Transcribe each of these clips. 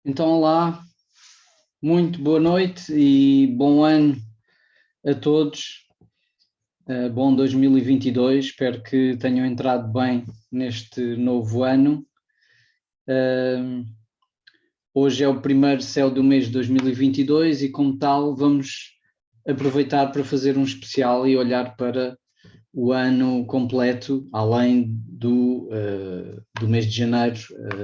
Então, olá, muito boa noite e bom ano a todos. Bom 2022, espero que tenham entrado bem neste novo ano. Hoje é o primeiro céu do mês de 2022 e, como tal, vamos aproveitar para fazer um especial e olhar para o ano completo, além do mês de janeiro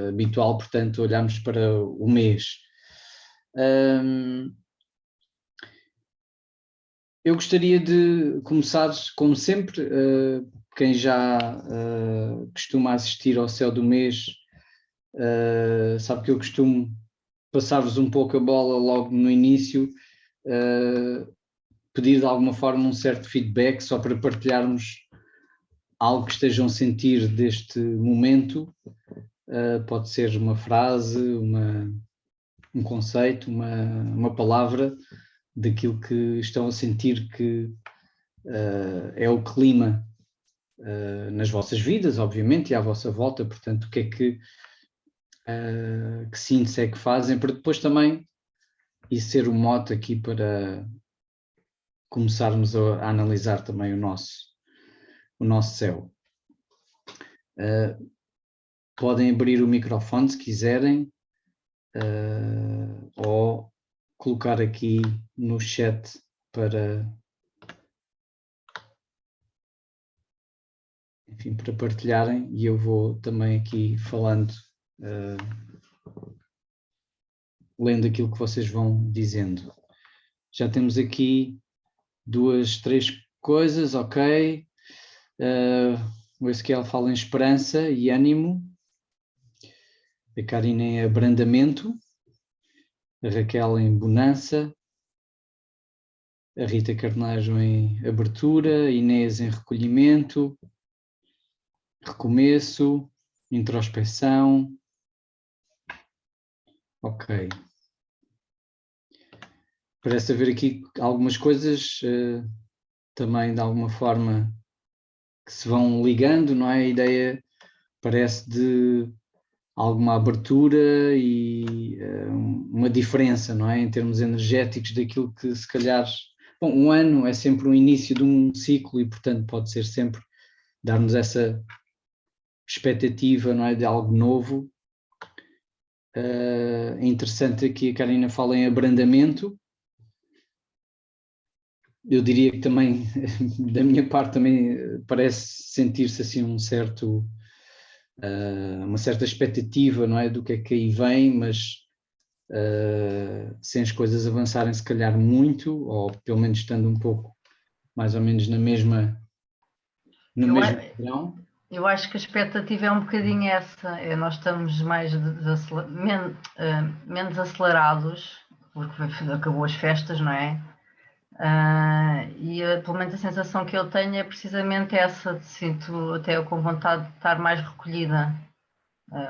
habitual, portanto, olhamos para o mês. Eu gostaria de começar, como sempre, quem já costuma assistir ao Céu do Mês, sabe que eu costumo passar-vos um pouco a bola logo no início, pedir de alguma forma um certo feedback, só para partilharmos algo que estejam a sentir deste momento. Pode ser uma frase, um conceito, uma palavra, daquilo que estão a sentir que é o clima nas vossas vidas, obviamente, e à vossa volta. Portanto, o que é que síntese é que fazem, para depois também isso ser o mote aqui para começarmos a analisar também o nosso céu. Podem abrir o microfone se quiserem, ou colocar aqui no chat para partilharem, e eu vou também aqui falando, lendo aquilo que vocês vão dizendo. Já temos aqui 2, 3 coisas, ok. O Ezequiel fala em esperança e ânimo, a Karina em abrandamento, a Raquel em bonança, a Rita Carneiro em abertura, a Inês em recolhimento, recomeço, introspeção. Ok. Parece haver aqui algumas coisas também de alguma forma que se vão ligando, não é? A ideia parece de alguma abertura e uma diferença, não é? Em termos energéticos daquilo que se calhar... Bom, um ano é sempre o início de um ciclo e, portanto, pode ser sempre dar-nos essa expectativa, não é? De algo novo. É interessante aqui a Karina fala em abrandamento. Eu diria que também, da minha parte, também parece sentir-se assim uma certa expectativa, não é, do que é que aí vem, mas sem as coisas avançarem se calhar muito, ou pelo menos estando um pouco mais ou menos no mesmo padrão. Eu acho que a expectativa é um bocadinho essa, nós estamos menos acelerados, porque acabou as festas, não é? E pelo menos a sensação que eu tenho é precisamente essa, sinto até eu com vontade de estar mais recolhida,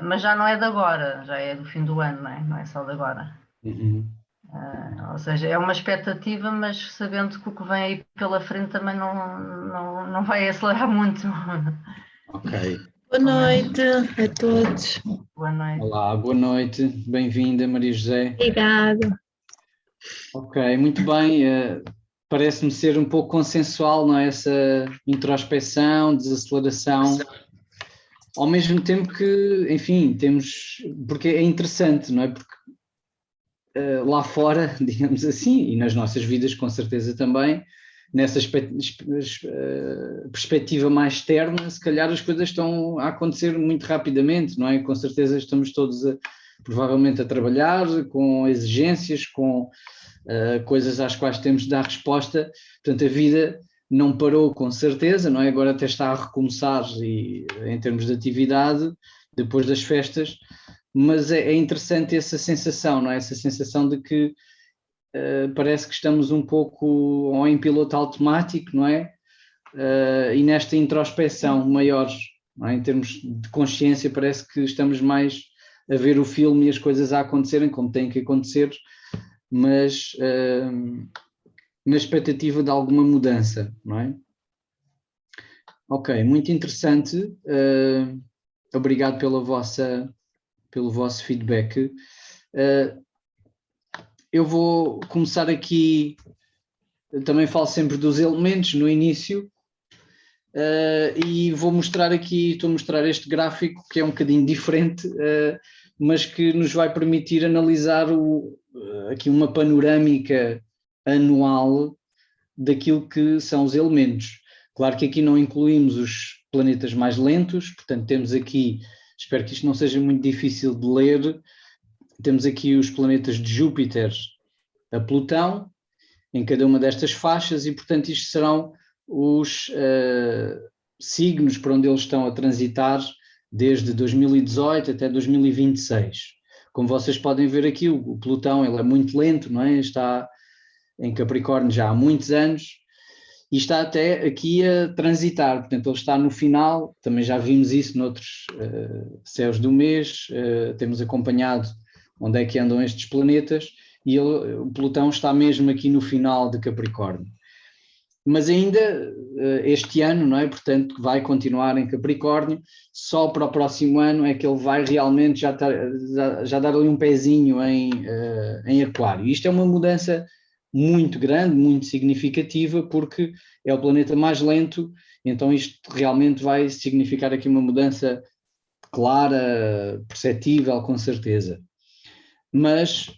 mas já não é de agora, já é do fim do ano, não é? Não é só de agora. Ou seja, é uma expectativa, mas sabendo que o que vem aí pela frente também não vai acelerar muito. Ok. Boa noite a todos. Boa noite. Olá, boa noite, bem-vinda Maria José. Obrigada. Ok, muito bem, parece-me ser um pouco consensual, não é? Essa introspeção, desaceleração, ao mesmo tempo que, enfim, porque é interessante, não é? Porque lá fora, digamos assim, e nas nossas vidas com certeza também, nessa perspectiva mais externa, se calhar as coisas estão a acontecer muito rapidamente, não é? Com certeza estamos todos provavelmente a trabalhar com exigências, com coisas às quais temos de dar resposta, portanto a vida não parou com certeza, não é? Agora até está a recomeçar em termos de atividade, depois das festas, mas é interessante essa sensação, não é? Essa sensação de que parece que estamos um pouco ou em piloto automático, não é? E nesta introspeção maior, não é? Em termos de consciência, parece que estamos mais a ver o filme e as coisas a acontecerem como têm que acontecer, mas na expectativa de alguma mudança, não é? Ok, muito interessante. Obrigado pelo vosso feedback. Eu vou começar aqui, também falo sempre dos elementos no início, e vou mostrar aqui, estou a mostrar este gráfico que é um bocadinho diferente, mas que nos vai permitir analisar aqui uma panorâmica anual daquilo que são os elementos. Claro que aqui não incluímos os planetas mais lentos, portanto temos aqui, espero que isto não seja muito difícil de ler, temos aqui os planetas de Júpiter a Plutão, em cada uma destas faixas, e portanto isto serão os signos por onde eles estão a transitar desde 2018 até 2026. Como vocês podem ver aqui, o Plutão ele é muito lento, não é? Está em Capricórnio já há muitos anos e está até aqui a transitar, portanto ele está no final, também já vimos isso noutros céus do mês, temos acompanhado onde é que andam estes planetas, e o Plutão está mesmo aqui no final de Capricórnio. Mas ainda este ano, não é? Portanto, vai continuar em Capricórnio, só para o próximo ano é que ele vai realmente já dar ali um pezinho em Aquário. Isto é uma mudança muito grande, muito significativa, porque é o planeta mais lento, então isto realmente vai significar aqui uma mudança clara, perceptível, com certeza. Mas,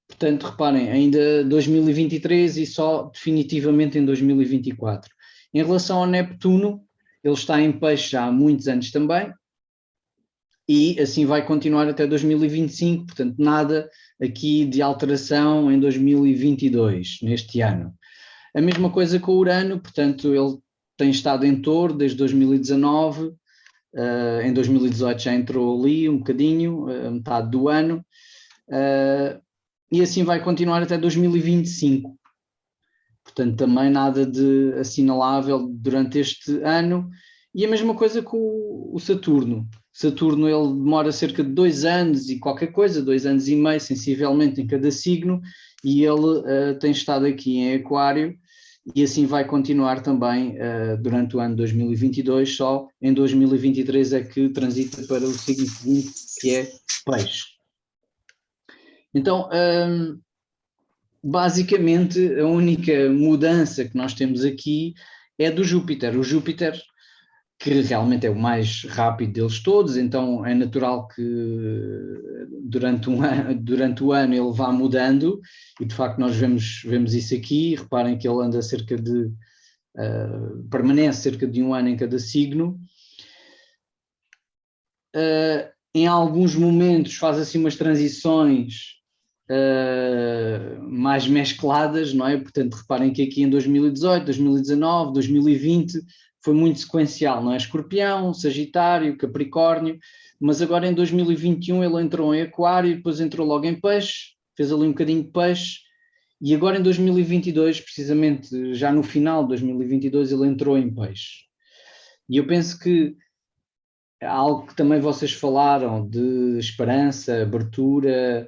portanto, reparem, ainda 2023 e só definitivamente em 2024. Em relação ao Neptuno, ele está em Peixe já há muitos anos também, e assim vai continuar até 2025, portanto nada aqui de alteração em 2022, neste ano. A mesma coisa com o Urano, portanto ele tem estado em Touro desde 2019, em 2018 já entrou ali um bocadinho, metade do ano, e assim vai continuar até 2025. Portanto, também nada de assinalável durante este ano. E a mesma coisa com o Saturno. Saturno ele demora cerca de 2 anos e qualquer coisa, 2 anos e meio, sensivelmente, em cada signo, e ele tem estado aqui em Aquário, e assim vai continuar também durante o ano 2022, só em 2023 é que transita para o signo seguinte, que é Peixe. Então, basicamente, a única mudança que nós temos aqui é do Júpiter. O Júpiter, que realmente é o mais rápido deles todos, então é natural que durante o ano ele vá mudando, e de facto nós vemos isso aqui. Reparem que ele anda permanece cerca de 1 ano em cada signo. Em alguns momentos faz assim umas transições mais mescladas, não é? Portanto, reparem que aqui em 2018, 2019, 2020 foi muito sequencial, não é? Escorpião, Sagitário, Capricórnio, mas agora em 2021 ele entrou em Aquário, depois entrou logo em Peixe, fez ali um bocadinho de Peixe, e agora em 2022, precisamente já no final de 2022, ele entrou em Peixe. E eu penso que algo que também vocês falaram de esperança, abertura,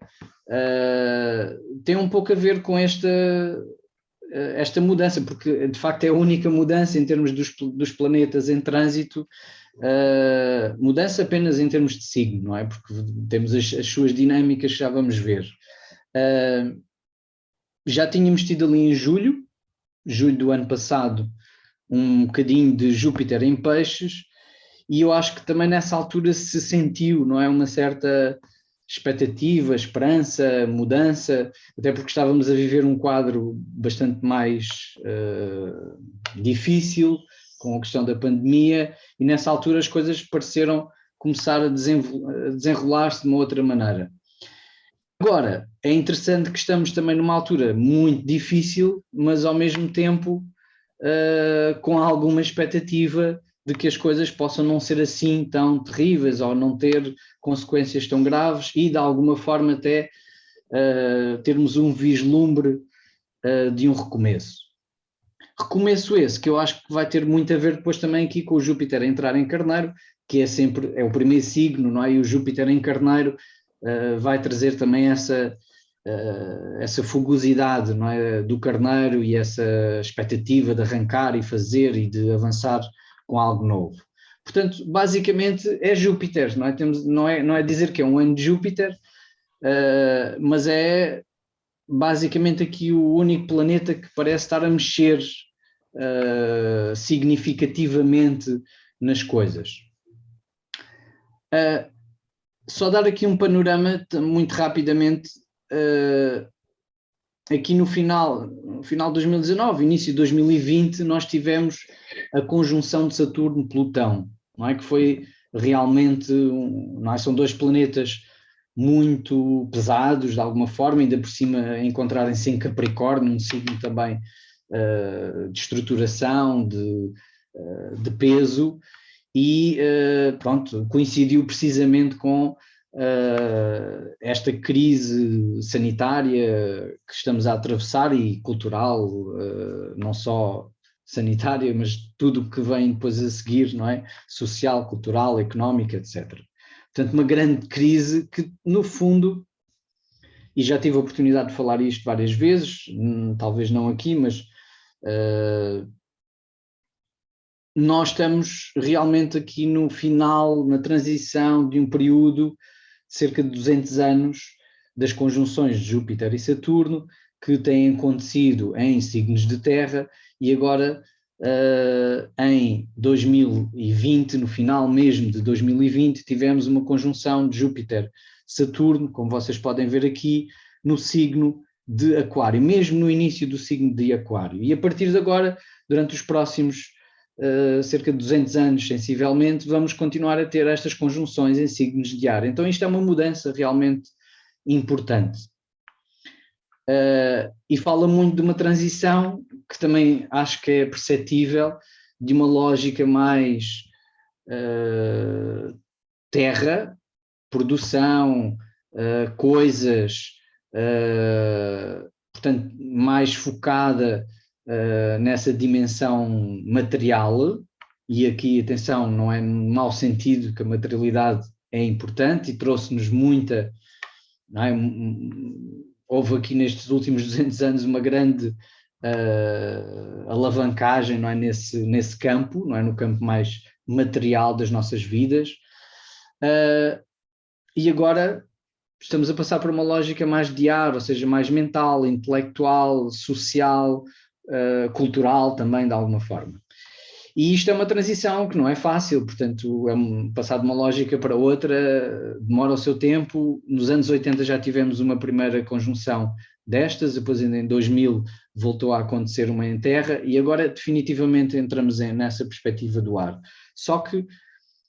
tem um pouco a ver com esta mudança, porque de facto é a única mudança em termos dos planetas em trânsito, mudança apenas em termos de signo, não é? Porque temos as suas dinâmicas que já vamos ver. Já tínhamos tido ali em julho do ano passado, um bocadinho de Júpiter em Peixes, e eu acho que também nessa altura se sentiu, não é, uma certa expectativa, esperança, mudança, até porque estávamos a viver um quadro bastante mais difícil, com a questão da pandemia, e nessa altura as coisas pareceram começar a desenrolar-se de uma outra maneira. Agora, é interessante que estamos também numa altura muito difícil, mas ao mesmo tempo com alguma expectativa de que as coisas possam não ser assim tão terríveis ou não ter consequências tão graves e de alguma forma até termos um vislumbre de um recomeço. Recomeço esse que eu acho que vai ter muito a ver depois também aqui com o Júpiter a entrar em Carneiro, que é o primeiro signo, não é? E o Júpiter em Carneiro vai trazer também essa fugosidade, não é? Do Carneiro, e essa expectativa de arrancar e fazer e de avançar com algo novo. Portanto, basicamente é Júpiter, não é? Não é dizer que é um ano de Júpiter, mas é basicamente aqui o único planeta que parece estar a mexer significativamente nas coisas. Só dar aqui um panorama muito rapidamente. Aqui no final de 2019, início de 2020, nós tivemos a conjunção de Saturno-Plutão, não é? Que foi realmente, não é? São dois planetas muito pesados, de alguma forma, ainda por cima encontrarem-se em Capricórnio, um signo também de estruturação, de peso, e pronto, coincidiu precisamente com esta crise sanitária que estamos a atravessar e cultural, não só sanitária, mas tudo o que vem depois a seguir, não é? Social, cultural, económica, etc. Portanto, uma grande crise que, no fundo, e já tive a oportunidade de falar isto várias vezes, talvez não aqui, mas nós estamos realmente aqui no final, na transição de um período de cerca de 200 anos das conjunções de Júpiter e Saturno, que têm acontecido em signos de terra, e agora em 2020, no final mesmo de 2020, tivemos uma conjunção de Júpiter-Saturno, como vocês podem ver aqui, no signo de Aquário, mesmo no início do signo de Aquário. E a partir de agora, durante os próximos cerca de 200 anos, sensivelmente, vamos continuar a ter estas conjunções em signos de ar. Então isto é uma mudança realmente importante. E fala muito de uma transição que também acho que é perceptível, de uma lógica mais terra, produção, coisas, portanto, mais focada nessa dimensão material, e aqui, atenção, não é no mau sentido, que a materialidade é importante e trouxe-nos muita, não é? Houve aqui nestes últimos 200 anos uma grande alavancagem, não é? nesse campo, não é? No campo mais material das nossas vidas, e agora estamos a passar por uma lógica mais de ar, ou seja, mais mental, intelectual, social, cultural também, de alguma forma. E isto é uma transição que não é fácil, portanto, passar de uma lógica para outra demora o seu tempo. Nos anos 80 já tivemos uma primeira conjunção destas, depois ainda em 2000 voltou a acontecer uma em terra, e agora definitivamente entramos nessa perspectiva do ar. Só que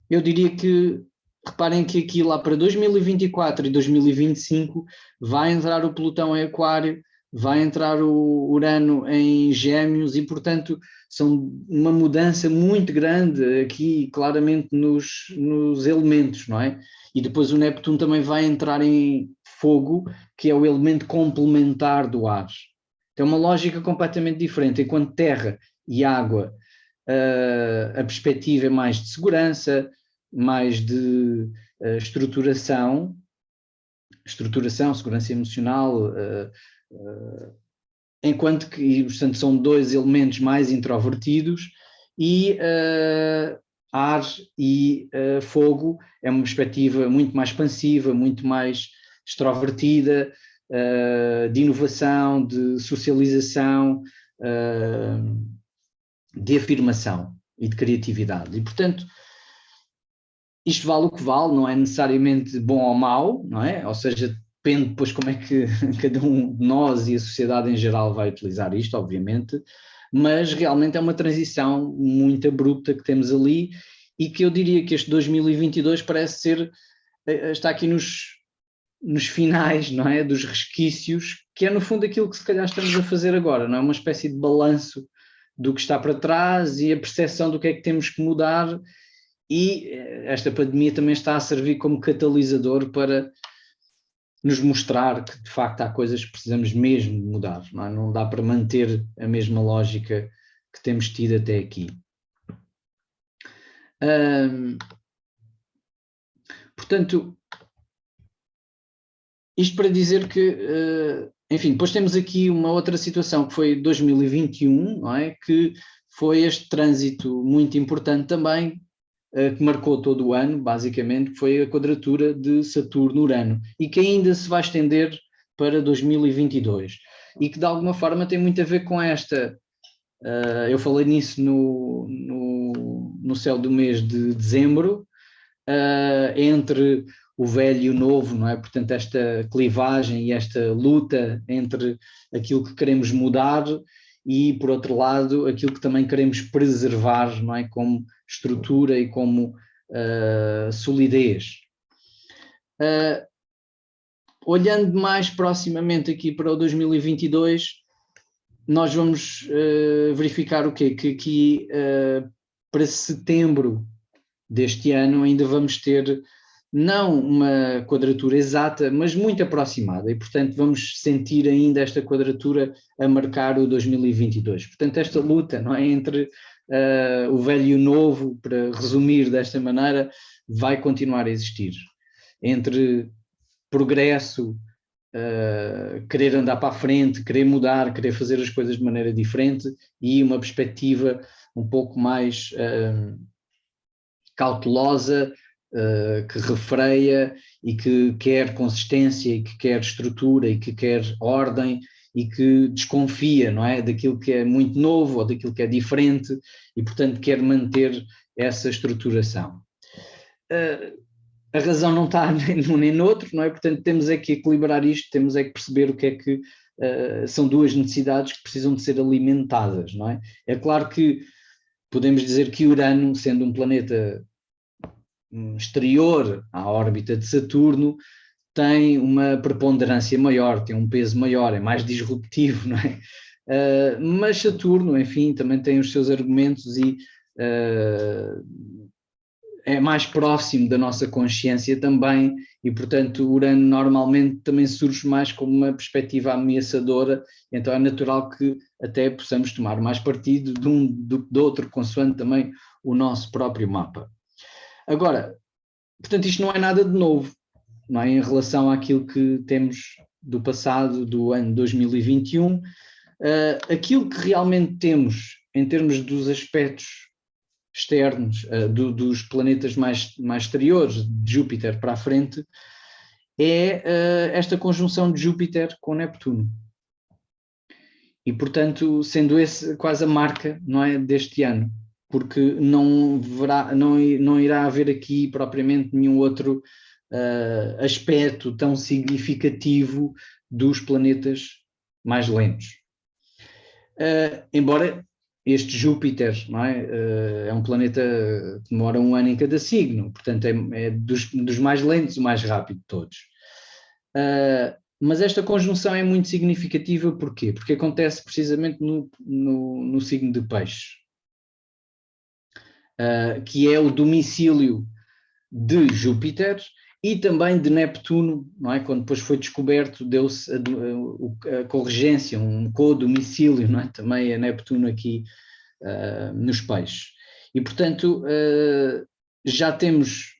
eu diria que, reparem que aqui lá para 2024 e 2025 vai entrar o Plutão em Aquário, vai entrar o Urano em Gêmeos, e portanto são uma mudança muito grande aqui claramente nos elementos, não é? E depois o Neptuno também vai entrar em Fogo, que é o elemento complementar do ar. Então é uma lógica completamente diferente, enquanto Terra e Água a perspectiva é mais de segurança, mais de estruturação, segurança emocional, enquanto que, portanto, são dois elementos mais introvertidos, e ar e fogo é uma perspectiva muito mais expansiva, muito mais extrovertida, de inovação, de socialização, de afirmação e de criatividade. E, portanto, isto vale o que vale, não é necessariamente bom ou mau, não é? Ou seja, depende depois como é que cada um de nós e a sociedade em geral vai utilizar isto, obviamente, mas realmente é uma transição muito abrupta que temos ali, e que eu diria que este 2022 parece ser, está aqui nos finais, não é? Dos resquícios, que é no fundo aquilo que se calhar estamos a fazer agora, não é? Uma espécie de balanço do que está para trás e a percepção do que é que temos que mudar. E esta pandemia também está a servir como catalisador para nos mostrar que de facto há coisas que precisamos mesmo de mudar, não é? Não dá para manter a mesma lógica que temos tido até aqui. Portanto, isto para dizer que, enfim, depois temos aqui uma outra situação que foi 2021, não é? Que foi este trânsito muito importante também, que marcou todo o ano, basicamente, foi a quadratura de Saturno-Urano, e que ainda se vai estender para 2022, e que de alguma forma tem muito a ver com esta, eu falei nisso no céu do mês de dezembro, entre o velho e o novo, não é? Portanto, esta clivagem e esta luta entre aquilo que queremos mudar e, por outro lado, aquilo que também queremos preservar, não é? Como estrutura e como solidez. Olhando mais proximamente aqui para o 2022, nós vamos verificar o quê? Que aqui para setembro deste ano ainda vamos ter não uma quadratura exata, mas muito aproximada, e portanto vamos sentir ainda esta quadratura a marcar o 2022. Portanto, esta luta, não é, entre o velho e o novo, para resumir desta maneira, vai continuar a existir. Entre progresso, querer andar para a frente, querer mudar, querer fazer as coisas de maneira diferente, e uma perspectiva um pouco mais cautelosa, que refreia e que quer consistência e que quer estrutura e que quer ordem e que desconfia, não é, daquilo que é muito novo ou daquilo que é diferente, e portanto quer manter essa estruturação. A razão não está nem num nem no outro, não é? Portanto temos é que equilibrar isto, temos é que perceber o que é que são duas necessidades que precisam de ser alimentadas, não é? É claro que podemos dizer que Urano, sendo um planeta exterior à órbita de Saturno, tem uma preponderância maior, tem um peso maior, é mais disruptivo, não é? Mas Saturno, enfim, também tem os seus argumentos e é mais próximo da nossa consciência também, e portanto Urano normalmente também surge mais como uma perspectiva ameaçadora, então é natural que até possamos tomar mais partido de um do outro, consoante também o nosso próprio mapa. Agora, portanto, isto não é nada de novo, não é? Em relação àquilo que temos do passado, do ano 2021, aquilo que realmente temos em termos dos aspectos externos, dos planetas mais exteriores, de Júpiter para a frente, é esta conjunção de Júpiter com Neptuno. E, portanto, sendo esse quase a marca, não é, deste ano, porque não irá haver aqui propriamente nenhum outro aspecto tão significativo dos planetas mais lentos. Embora este Júpiter, não é, é um planeta que demora um ano em cada signo, portanto é dos mais lentos o mais rápido de todos. Mas esta conjunção é muito significativa, porquê? Porque acontece precisamente no signo de Peixe. Que é o domicílio de Júpiter e também de Neptuno, não é? Quando depois foi descoberto, deu-se a corregência, um co-domicílio, não é? Também a Neptuno aqui nos Peixes. E, portanto, já temos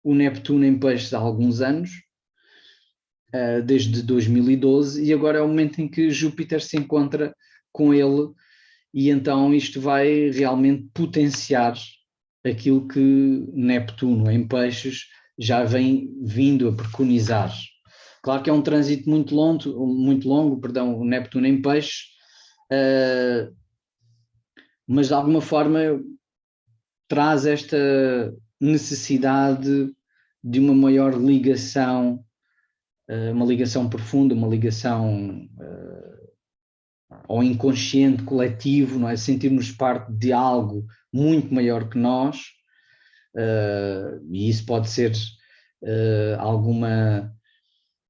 o Neptuno em Peixes há alguns anos, desde 2012, e agora é o momento em que Júpiter se encontra com ele, e então isto vai realmente potenciar aquilo que Neptuno em Peixes já vem vindo a preconizar. Claro que é um trânsito muito longo, o Neptuno em Peixes, mas de alguma forma traz esta necessidade de uma maior ligação, uma ligação profunda, uma ligação ao inconsciente coletivo, não é? Sentirmos parte de algo muito maior que nós, e isso pode ser alguma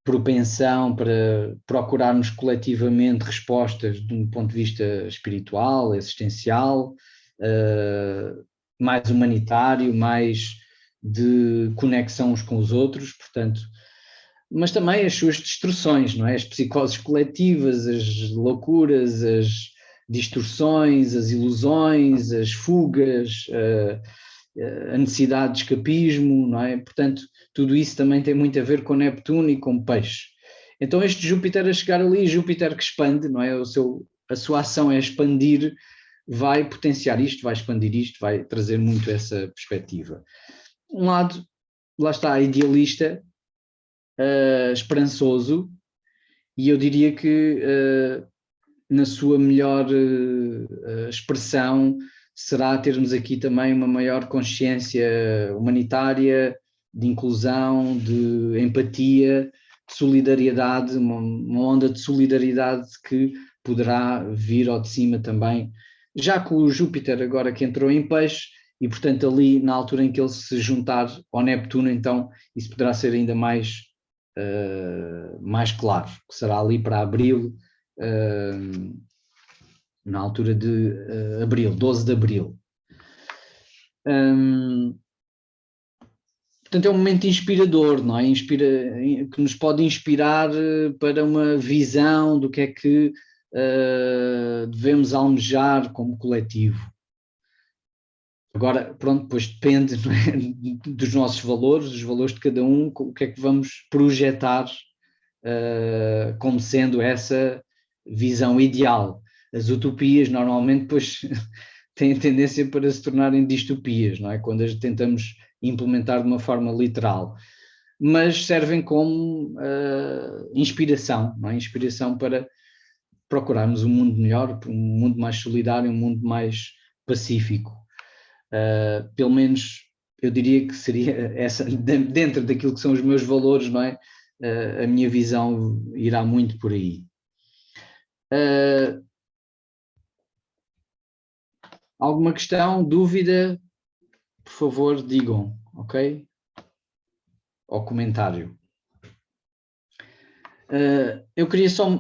propensão para procurarmos coletivamente respostas de um ponto de vista espiritual, existencial, mais humanitário, mais de conexão uns com os outros, portanto, mas também as suas distorções, não é? As psicoses coletivas, as loucuras, as distorções, as ilusões, as fugas, a necessidade de escapismo, não é? Portanto, tudo isso também tem muito a ver com Neptuno e com Peixe. Então este Júpiter a chegar ali, Júpiter que expande, não é? A sua ação é expandir vai potenciar isto, vai expandir isto, vai trazer muito essa perspectiva. Um lado, lá está, idealista, esperançoso, e eu diria que na sua melhor expressão será termos aqui também uma maior consciência humanitária, de inclusão, de empatia, de solidariedade, uma onda de solidariedade que poderá vir ao de cima também, já com o Júpiter agora que entrou em Peixe, e portanto ali na altura em que ele se juntar ao Neptuno, então isso poderá ser ainda mais claro, que será ali para abril, na altura de abril, 12 de abril. Portanto, é um momento inspirador, não é? Que nos pode inspirar para uma visão do que é que devemos almejar como coletivo. Agora, pronto, depois depende, não é, dos nossos valores, dos valores de cada um, o que é que vamos projetar como sendo essa visão ideal. As utopias normalmente depois têm tendência para se tornarem distopias, não é? Quando as tentamos implementar de uma forma literal, mas servem como inspiração, não é? Inspiração para procurarmos um mundo melhor, um mundo mais solidário, um mundo mais pacífico. Pelo menos eu diria que seria essa, dentro daquilo que são os meus valores, não é? A minha visão irá muito por aí. Alguma questão, dúvida? Por favor, digam, ok? Ou comentário. Eu queria só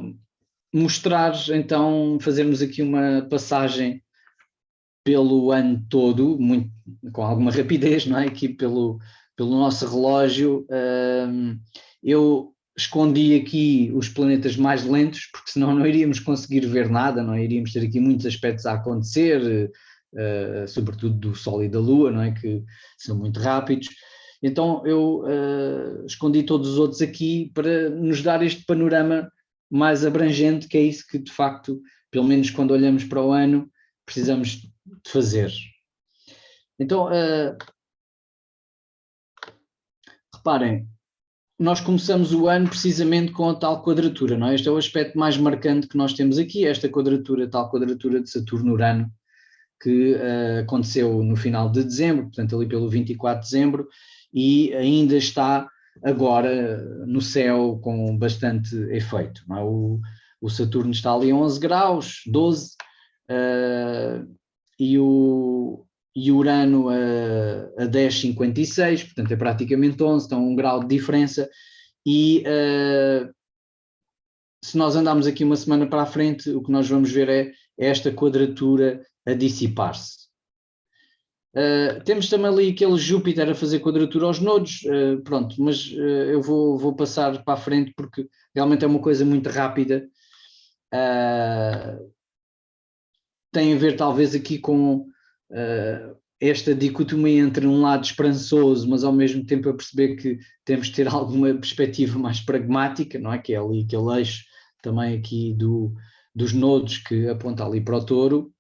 mostrar, então, fazermos aqui uma passagem pelo ano todo, muito, com alguma rapidez, não é? Aqui pelo nosso relógio. Eu escondi aqui os planetas mais lentos, porque senão não iríamos conseguir ver nada, não é? Iríamos ter aqui muitos aspectos a acontecer, sobretudo do Sol e da Lua, não é? Que são muito rápidos. Então eu escondi todos os outros aqui para nos dar este panorama mais abrangente, que é isso que de facto, pelo menos quando olhamos para o ano, precisamos de fazer. Então, reparem, nós começamos o ano precisamente com a tal quadratura, não é? Este é o aspecto mais marcante que nós temos aqui, esta quadratura, tal quadratura de Saturno-Urano, que aconteceu no final de dezembro, portanto ali pelo 24 de dezembro, e ainda está agora no céu com bastante efeito, não é? O Saturno está ali a 11 graus, 12, e o Urano a 10,56, portanto é praticamente 11, então 1 grau de diferença, e se nós andarmos aqui uma semana para a frente, o que nós vamos ver é esta quadratura a dissipar-se. Temos também ali aquele Júpiter a fazer quadratura aos nodos, pronto, mas eu vou passar para a frente porque realmente é uma coisa muito rápida. Tem a ver talvez aqui com esta dicotomia entre um lado esperançoso, mas ao mesmo tempo a perceber que temos de ter alguma perspectiva mais pragmática, não é? Que é ali aquele eixo também aqui dos nodos que aponta ali para o touro.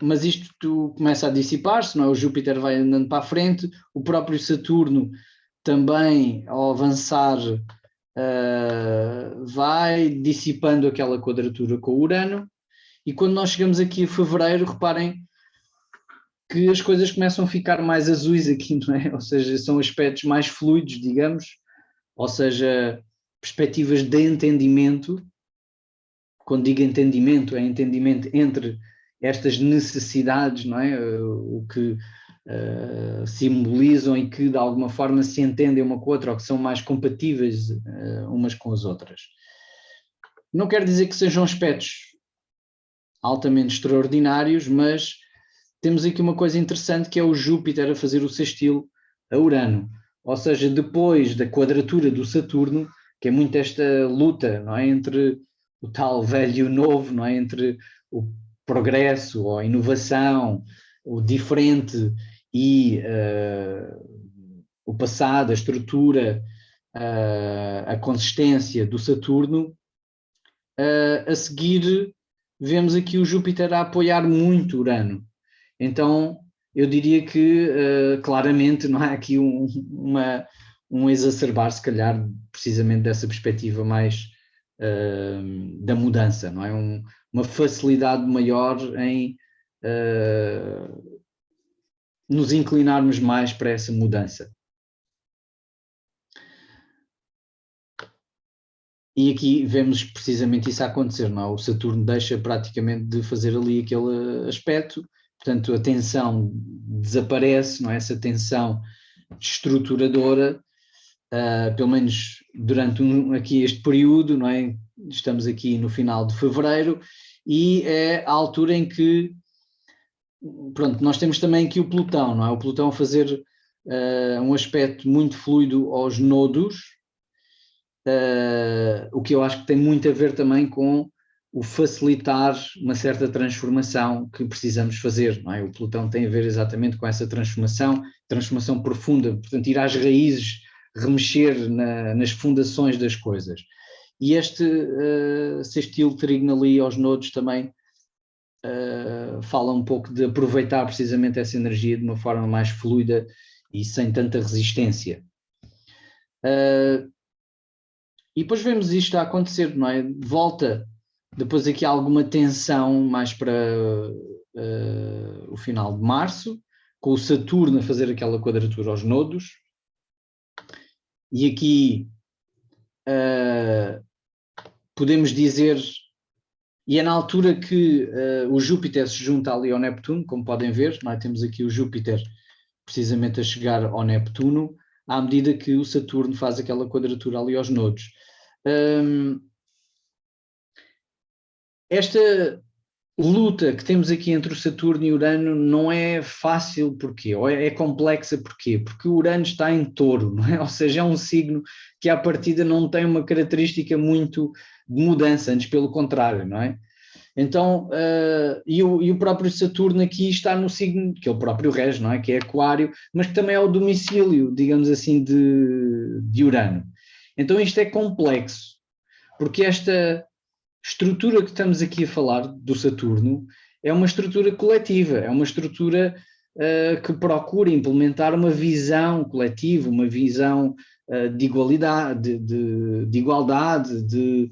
Mas isto começa a dissipar-se, não é? O Júpiter vai andando para a frente, o próprio Saturno também, ao avançar, vai dissipando aquela quadratura com o Urano, e quando nós chegamos aqui a fevereiro, reparem que as coisas começam a ficar mais azuis aqui, não é? Ou seja, são aspectos mais fluidos, digamos, ou seja, perspectivas de entendimento. Quando digo entendimento, é entendimento entre estas necessidades, não é? O que simbolizam e que de alguma forma se entendem uma com a outra, ou que são mais compatíveis umas com as outras. Não quer dizer que sejam aspectos altamente extraordinários, mas temos aqui uma coisa interessante, que é o Júpiter a fazer o sextil a Urano, ou seja, depois da quadratura do Saturno, que é muito esta luta, não é? Entre o tal velho e o novo, não é? Entre o progresso ou a inovação, o diferente e o passado, a estrutura, a consistência do Saturno. A seguir vemos aqui o Júpiter a apoiar muito Urano. Então, eu diria que claramente não há aqui um exacerbar, se calhar, precisamente dessa perspectiva mais da mudança, não é? Uma facilidade maior em nos inclinarmos mais para essa mudança. E aqui vemos precisamente isso a acontecer, não é? O Saturno deixa praticamente de fazer ali aquele aspecto, portanto a tensão desaparece, não é? Essa tensão estruturadora, pelo menos durante aqui este período, não é? Estamos aqui no final de fevereiro e é a altura em que, pronto, nós temos também aqui o Plutão, não é? O Plutão a fazer um aspecto muito fluido aos nodos, o que eu acho que tem muito a ver também com o facilitar uma certa transformação que precisamos fazer, não é? O Plutão tem a ver exatamente com essa transformação profunda, portanto ir às raízes, remexer nas fundações das coisas. E este sextil trigno ali aos nodos também fala um pouco de aproveitar precisamente essa energia de uma forma mais fluida e sem tanta resistência. E depois vemos isto a acontecer, não é? Volta depois aqui alguma tensão mais para o final de março, com o Saturno a fazer aquela quadratura aos nodos. E aqui podemos dizer, e é na altura que o Júpiter se junta ali ao Neptuno, como podem ver, não é? Temos aqui o Júpiter precisamente a chegar ao Neptuno, à medida que o Saturno faz aquela quadratura ali aos nodos. Esta luta que temos aqui entre o Saturno e o Urano não é fácil, porquê? Ou é complexa, porquê? Porque o Urano está em Touro, não é? Ou seja, é um signo que à partida não tem uma característica muito de mudança, antes pelo contrário, não é? Então, e o próprio Saturno aqui está no signo que ele próprio rege, não é? Que é Aquário, mas que também é o domicílio, digamos assim, de Urano. Então isto é complexo, porque esta estrutura que estamos aqui a falar do Saturno é uma estrutura coletiva, é uma estrutura que procura implementar uma visão coletiva, uma visão de igualdade, de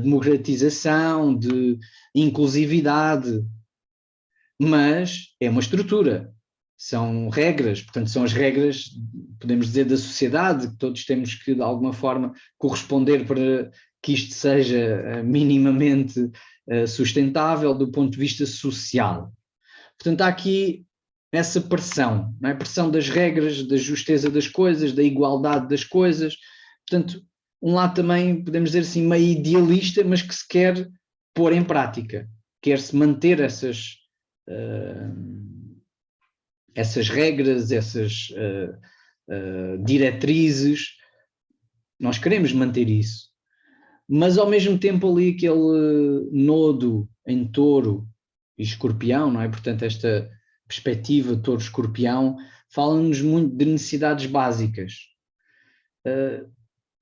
democratização, de inclusividade, mas é uma estrutura, são regras, portanto são as regras, podemos dizer, da sociedade, que todos temos que de alguma forma corresponder para que isto seja minimamente sustentável do ponto de vista social. Portanto há aqui essa pressão, não é? Pressão das regras, da justeza das coisas, da igualdade das coisas, portanto um lado também, podemos dizer assim, meio idealista, mas que se quer pôr em prática, quer-se manter essas regras, essas diretrizes, nós queremos manter isso, mas ao mesmo tempo ali aquele nodo em Touro e Escorpião, não é? Portanto esta perspectiva Touro-Escorpião fala-nos muito de necessidades básicas.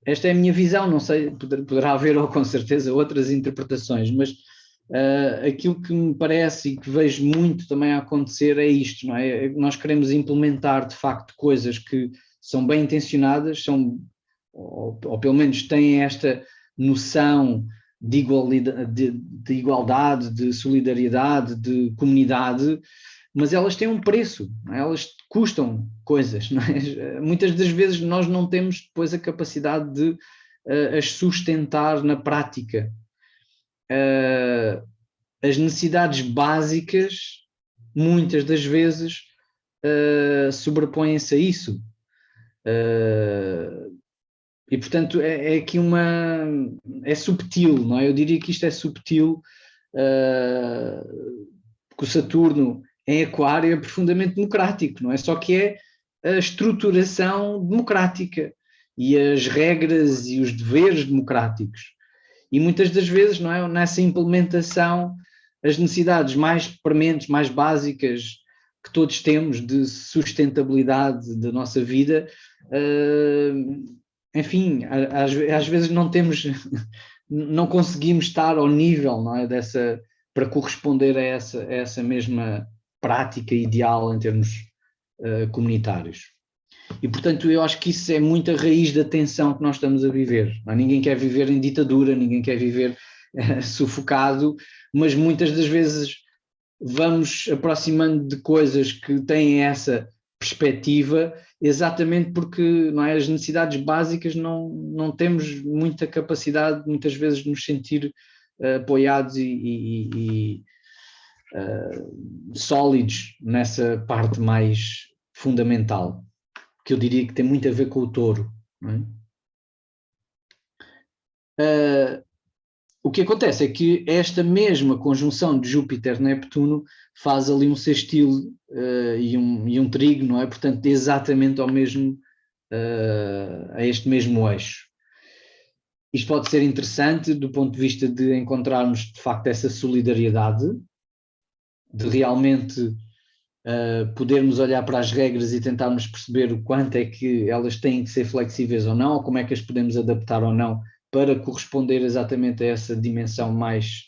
Esta é a minha visão, não sei, poderá haver ou com certeza outras interpretações, mas aquilo que me parece e que vejo muito também a acontecer é isto, não é? Nós queremos implementar de facto coisas que são bem intencionadas, ou pelo menos têm esta noção de igualdade, de solidariedade, de comunidade, mas elas têm um preço, não é? Elas custam coisas, não é? Muitas das vezes nós não temos depois a capacidade de as sustentar na prática. As necessidades básicas, muitas das vezes, sobrepõem-se a isso. E, portanto, é aqui é subtil, não é? Eu diria que isto é subtil, porque o Saturno em Aquário é profundamente democrático, não é? Só que é a estruturação democrática e as regras e os deveres democráticos. E muitas das vezes, não é, nessa implementação, as necessidades mais prementes, mais básicas que todos temos de sustentabilidade da nossa vida, enfim, às vezes não conseguimos estar ao nível, não é, para corresponder a essa mesma prática ideal em termos comunitários. E, portanto, eu acho que isso é muito a raiz da tensão que nós estamos a viver. Ninguém quer viver em ditadura, ninguém quer viver sufocado, mas muitas das vezes vamos aproximando de coisas que têm essa perspectiva, exatamente porque, não é, as necessidades básicas não temos muita capacidade, muitas vezes, de nos sentir apoiados e sólidos nessa parte mais fundamental, que eu diria que tem muito a ver com o touro. Não é? O que acontece é que esta mesma conjunção de Júpiter-Neptuno faz ali um sextil e um trígono, não é? Portanto, exatamente ao mesmo, a este mesmo eixo. Isto pode ser interessante do ponto de vista de encontrarmos, de facto, essa solidariedade, de realmente podermos olhar para as regras e tentarmos perceber o quanto é que elas têm que ser flexíveis ou não, ou como é que as podemos adaptar ou não, para corresponder exatamente a essa dimensão mais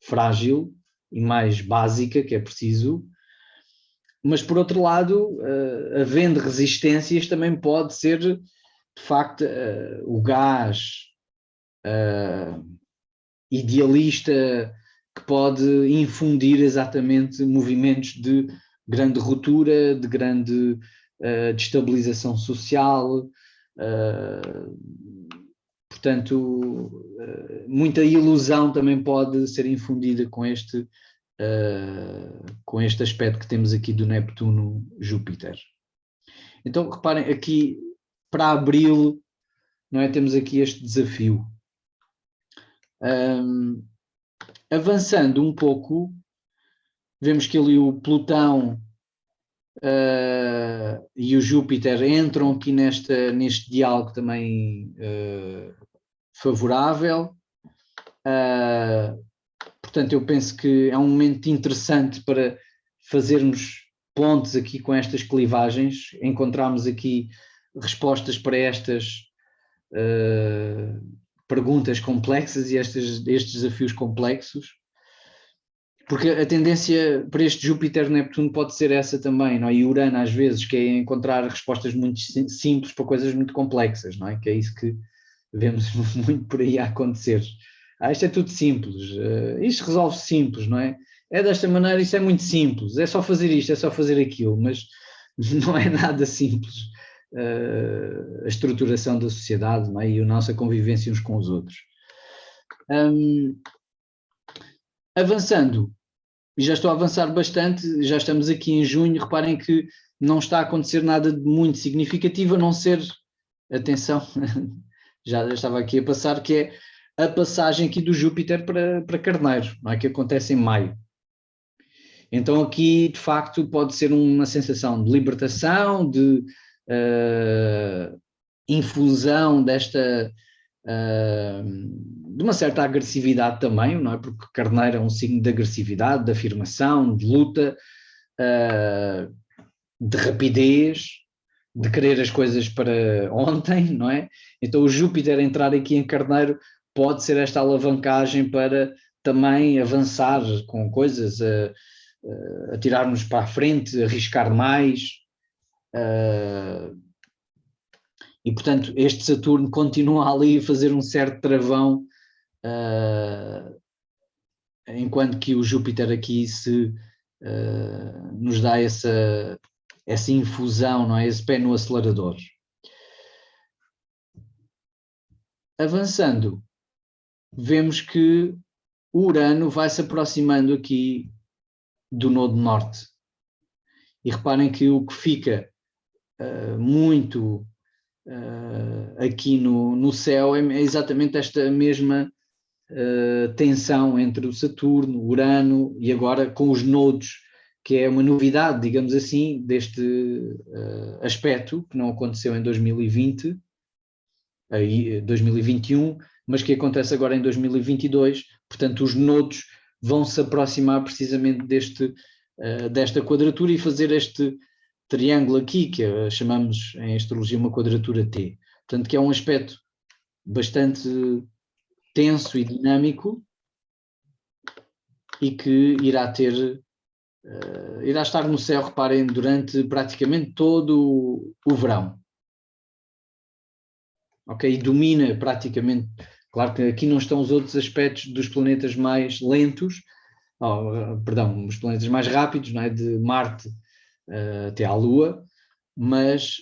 frágil e mais básica que é preciso. Mas, por outro lado, havendo resistências, também pode ser, de facto, o gás idealista que pode infundir exatamente movimentos de grande ruptura, de grande destabilização social. Portanto, muita ilusão também pode ser infundida com este aspecto que temos aqui do Neptuno-Júpiter. Então, reparem, aqui para abril, não é, temos aqui este desafio. Avançando um pouco, vemos que ali o Plutão e o Júpiter entram aqui neste diálogo também favorável. Portanto, eu penso que é um momento interessante para fazermos pontes aqui com estas clivagens, encontrarmos aqui respostas para estas perguntas complexas e estes desafios complexos, porque a tendência para este Júpiter-Neptuno pode ser essa também, não é? E Urano às vezes, que é encontrar respostas muito simples para coisas muito complexas, não é? Que é isso que vemos muito por aí a acontecer. Isto é tudo simples, isto resolve-se simples, não é? É desta maneira, isso é muito simples, é só fazer isto, é só fazer aquilo, mas não é nada simples a estruturação da sociedade, não é? E a nossa convivência uns com os outros. Avançando, e já estou a avançar bastante, já estamos aqui em junho, reparem que não está a acontecer nada de muito significativo, a não ser, atenção, já estava aqui a passar, que é a passagem aqui do Júpiter para Carneiro, não é? Que acontece em maio. Então aqui, de facto, pode ser uma sensação de libertação, de infusão desta, de uma certa agressividade também, não é? Porque Carneiro é um signo de agressividade, de afirmação, de luta, de rapidez, de querer as coisas para ontem, não é? Então o Júpiter entrar aqui em Carneiro pode ser esta alavancagem para também avançar com coisas, a tirarmos para a frente, arriscar mais. E, portanto, este Saturno continua ali a fazer um certo travão, enquanto que o Júpiter aqui nos dá essa infusão, não é? Esse pé no acelerador. Avançando, vemos que o Urano vai se aproximando aqui do Nodo Norte. E reparem que o que fica muito aqui no céu é exatamente esta mesma tensão entre o Saturno, o Urano e agora com os nodos, que é uma novidade, digamos assim, deste aspecto que não aconteceu em 2020, 2021, mas que acontece agora em 2022. Portanto, os nodos vão se aproximar precisamente desta quadratura e fazer este triângulo aqui, que chamamos em astrologia uma quadratura T. Portanto, que é um aspecto bastante tenso e dinâmico, e que irá estar no céu, reparem, durante praticamente todo o verão. Ok? E domina praticamente, claro que aqui não estão os outros aspectos dos planetas mais lentos, os planetas mais rápidos, não é? De Marte até à Lua, mas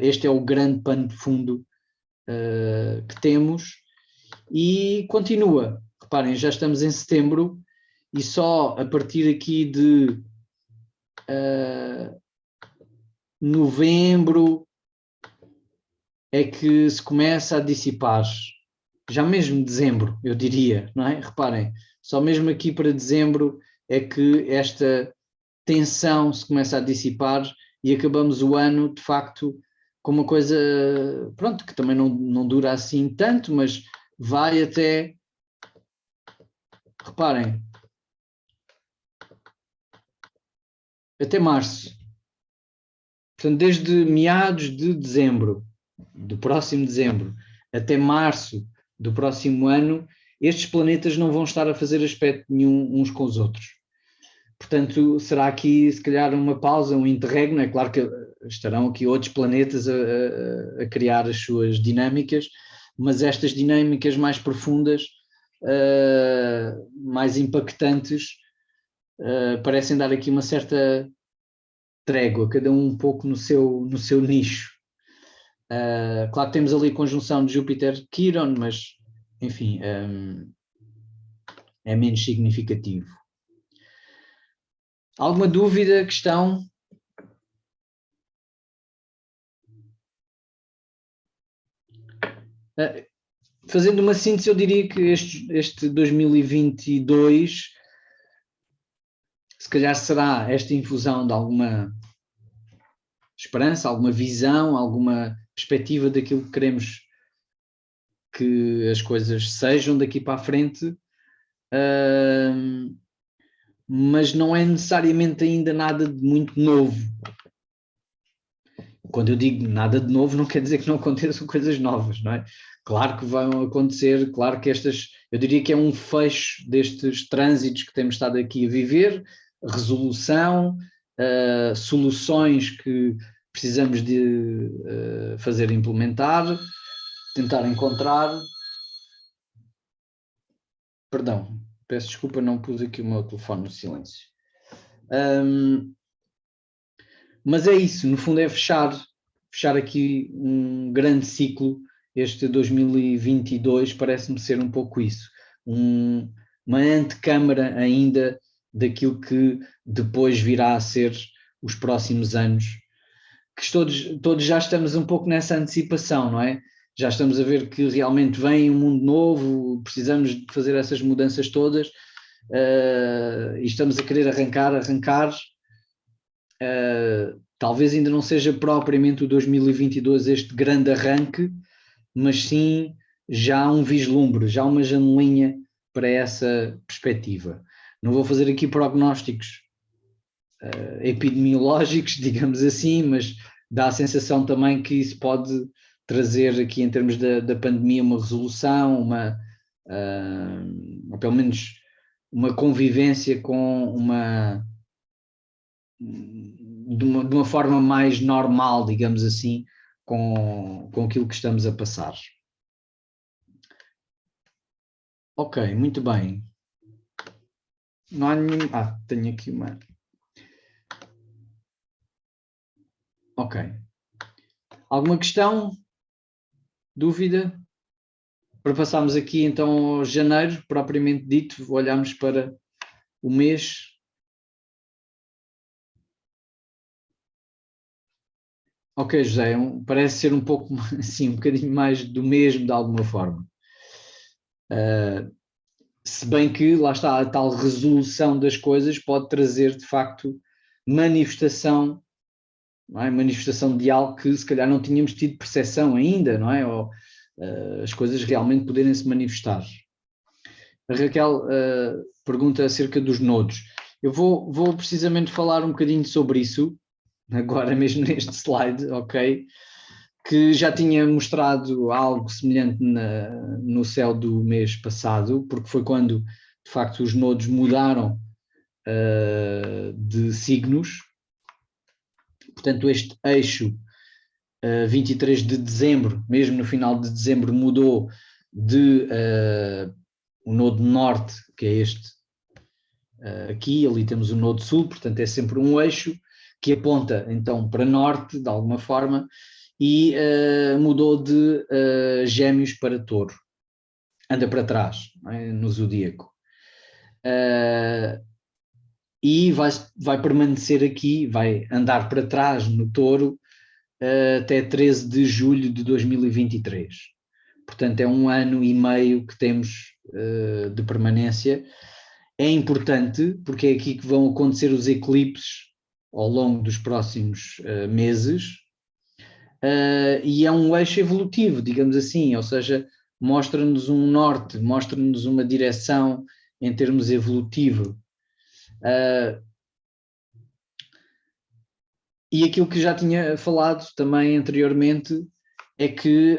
este é o grande pano de fundo que temos e continua. Reparem, já estamos em setembro e só a partir aqui de novembro é que se começa a dissipar. Já mesmo dezembro, eu diria, não é? Reparem, só mesmo aqui para dezembro é que esta tensão se começa a dissipar e acabamos o ano, de facto, com uma coisa, pronto, que também não dura assim tanto, mas vai até, reparem, até março. Portanto, desde meados de dezembro, do próximo dezembro, até março do próximo ano, estes planetas não vão estar a fazer aspecto nenhum uns com os outros. Portanto, será aqui, se calhar, uma pausa, um interregno. É claro que estarão aqui outros planetas a criar as suas dinâmicas, mas estas dinâmicas mais profundas, mais impactantes, parecem dar aqui uma certa trégua, cada um pouco no seu nicho. Claro que temos ali a conjunção de Júpiter-Quiron, mas, enfim, é menos significativo. Alguma dúvida, questão? Fazendo uma síntese, eu diria que este 2022 se calhar será esta infusão de alguma esperança, alguma visão, alguma perspectiva daquilo que queremos que as coisas sejam daqui para a frente, mas não é necessariamente ainda nada de muito novo. Quando eu digo nada de novo, não quer dizer que não aconteçam coisas novas, não é? Claro que vão acontecer, claro que eu diria que é um fecho destes trânsitos que temos estado aqui a viver, resolução, soluções que precisamos de fazer implementar, tentar encontrar. Perdão, peço desculpa, não pus aqui o meu telefone no silêncio. Mas é isso, no fundo é fechar aqui um grande ciclo. Este 2022 parece-me ser um pouco isso, uma antecâmara ainda daquilo que depois virá a ser os próximos anos, que todos já estamos um pouco nessa antecipação, não é? Já estamos a ver que realmente vem um mundo novo, precisamos de fazer essas mudanças todas, e estamos a querer arrancar, talvez ainda não seja propriamente o 2022 este grande arranque, mas sim já um vislumbre, já uma janelinha para essa perspectiva. Não vou fazer aqui prognósticos epidemiológicos, digamos assim, mas dá a sensação também que isso pode trazer aqui em termos da pandemia uma resolução, ou pelo menos uma convivência com de uma forma mais normal, digamos assim, com aquilo que estamos a passar. Ok, muito bem. Não há nenhum... tenho aqui uma... Ok. Alguma questão? Dúvida? Para passarmos aqui então ao janeiro, propriamente dito, olhamos para o mês. Ok, José, parece ser um pouco assim, um bocadinho mais do mesmo de alguma forma. Se bem que lá está a tal resolução das coisas pode trazer de facto manifestação, não é? Manifestação de algo que se calhar não tínhamos tido percepção ainda, não é? Ou as coisas realmente poderem se manifestar. A Raquel pergunta acerca dos nodos. Eu vou precisamente falar um bocadinho sobre isso, agora mesmo neste slide, ok? Que já tinha mostrado algo semelhante no céu do mês passado, porque foi quando de facto os nodos mudaram de signos. Portanto, este eixo 23 de dezembro, mesmo no final de dezembro, mudou de o nodo norte, que é este aqui, ali temos o nodo sul, portanto é sempre um eixo que aponta então para norte, de alguma forma, e mudou de Gêmeos para Touro, anda para trás, não é? No zodíaco. E vai permanecer aqui, vai andar para trás no Touro até 13 de julho de 2023. Portanto, é 1 ano e meio que temos de permanência. É importante porque é aqui que vão acontecer os eclipses ao longo dos próximos meses, e é um eixo evolutivo, digamos assim, ou seja, mostra-nos um norte, mostra-nos uma direção em termos evolutivo. E aquilo que já tinha falado também anteriormente é que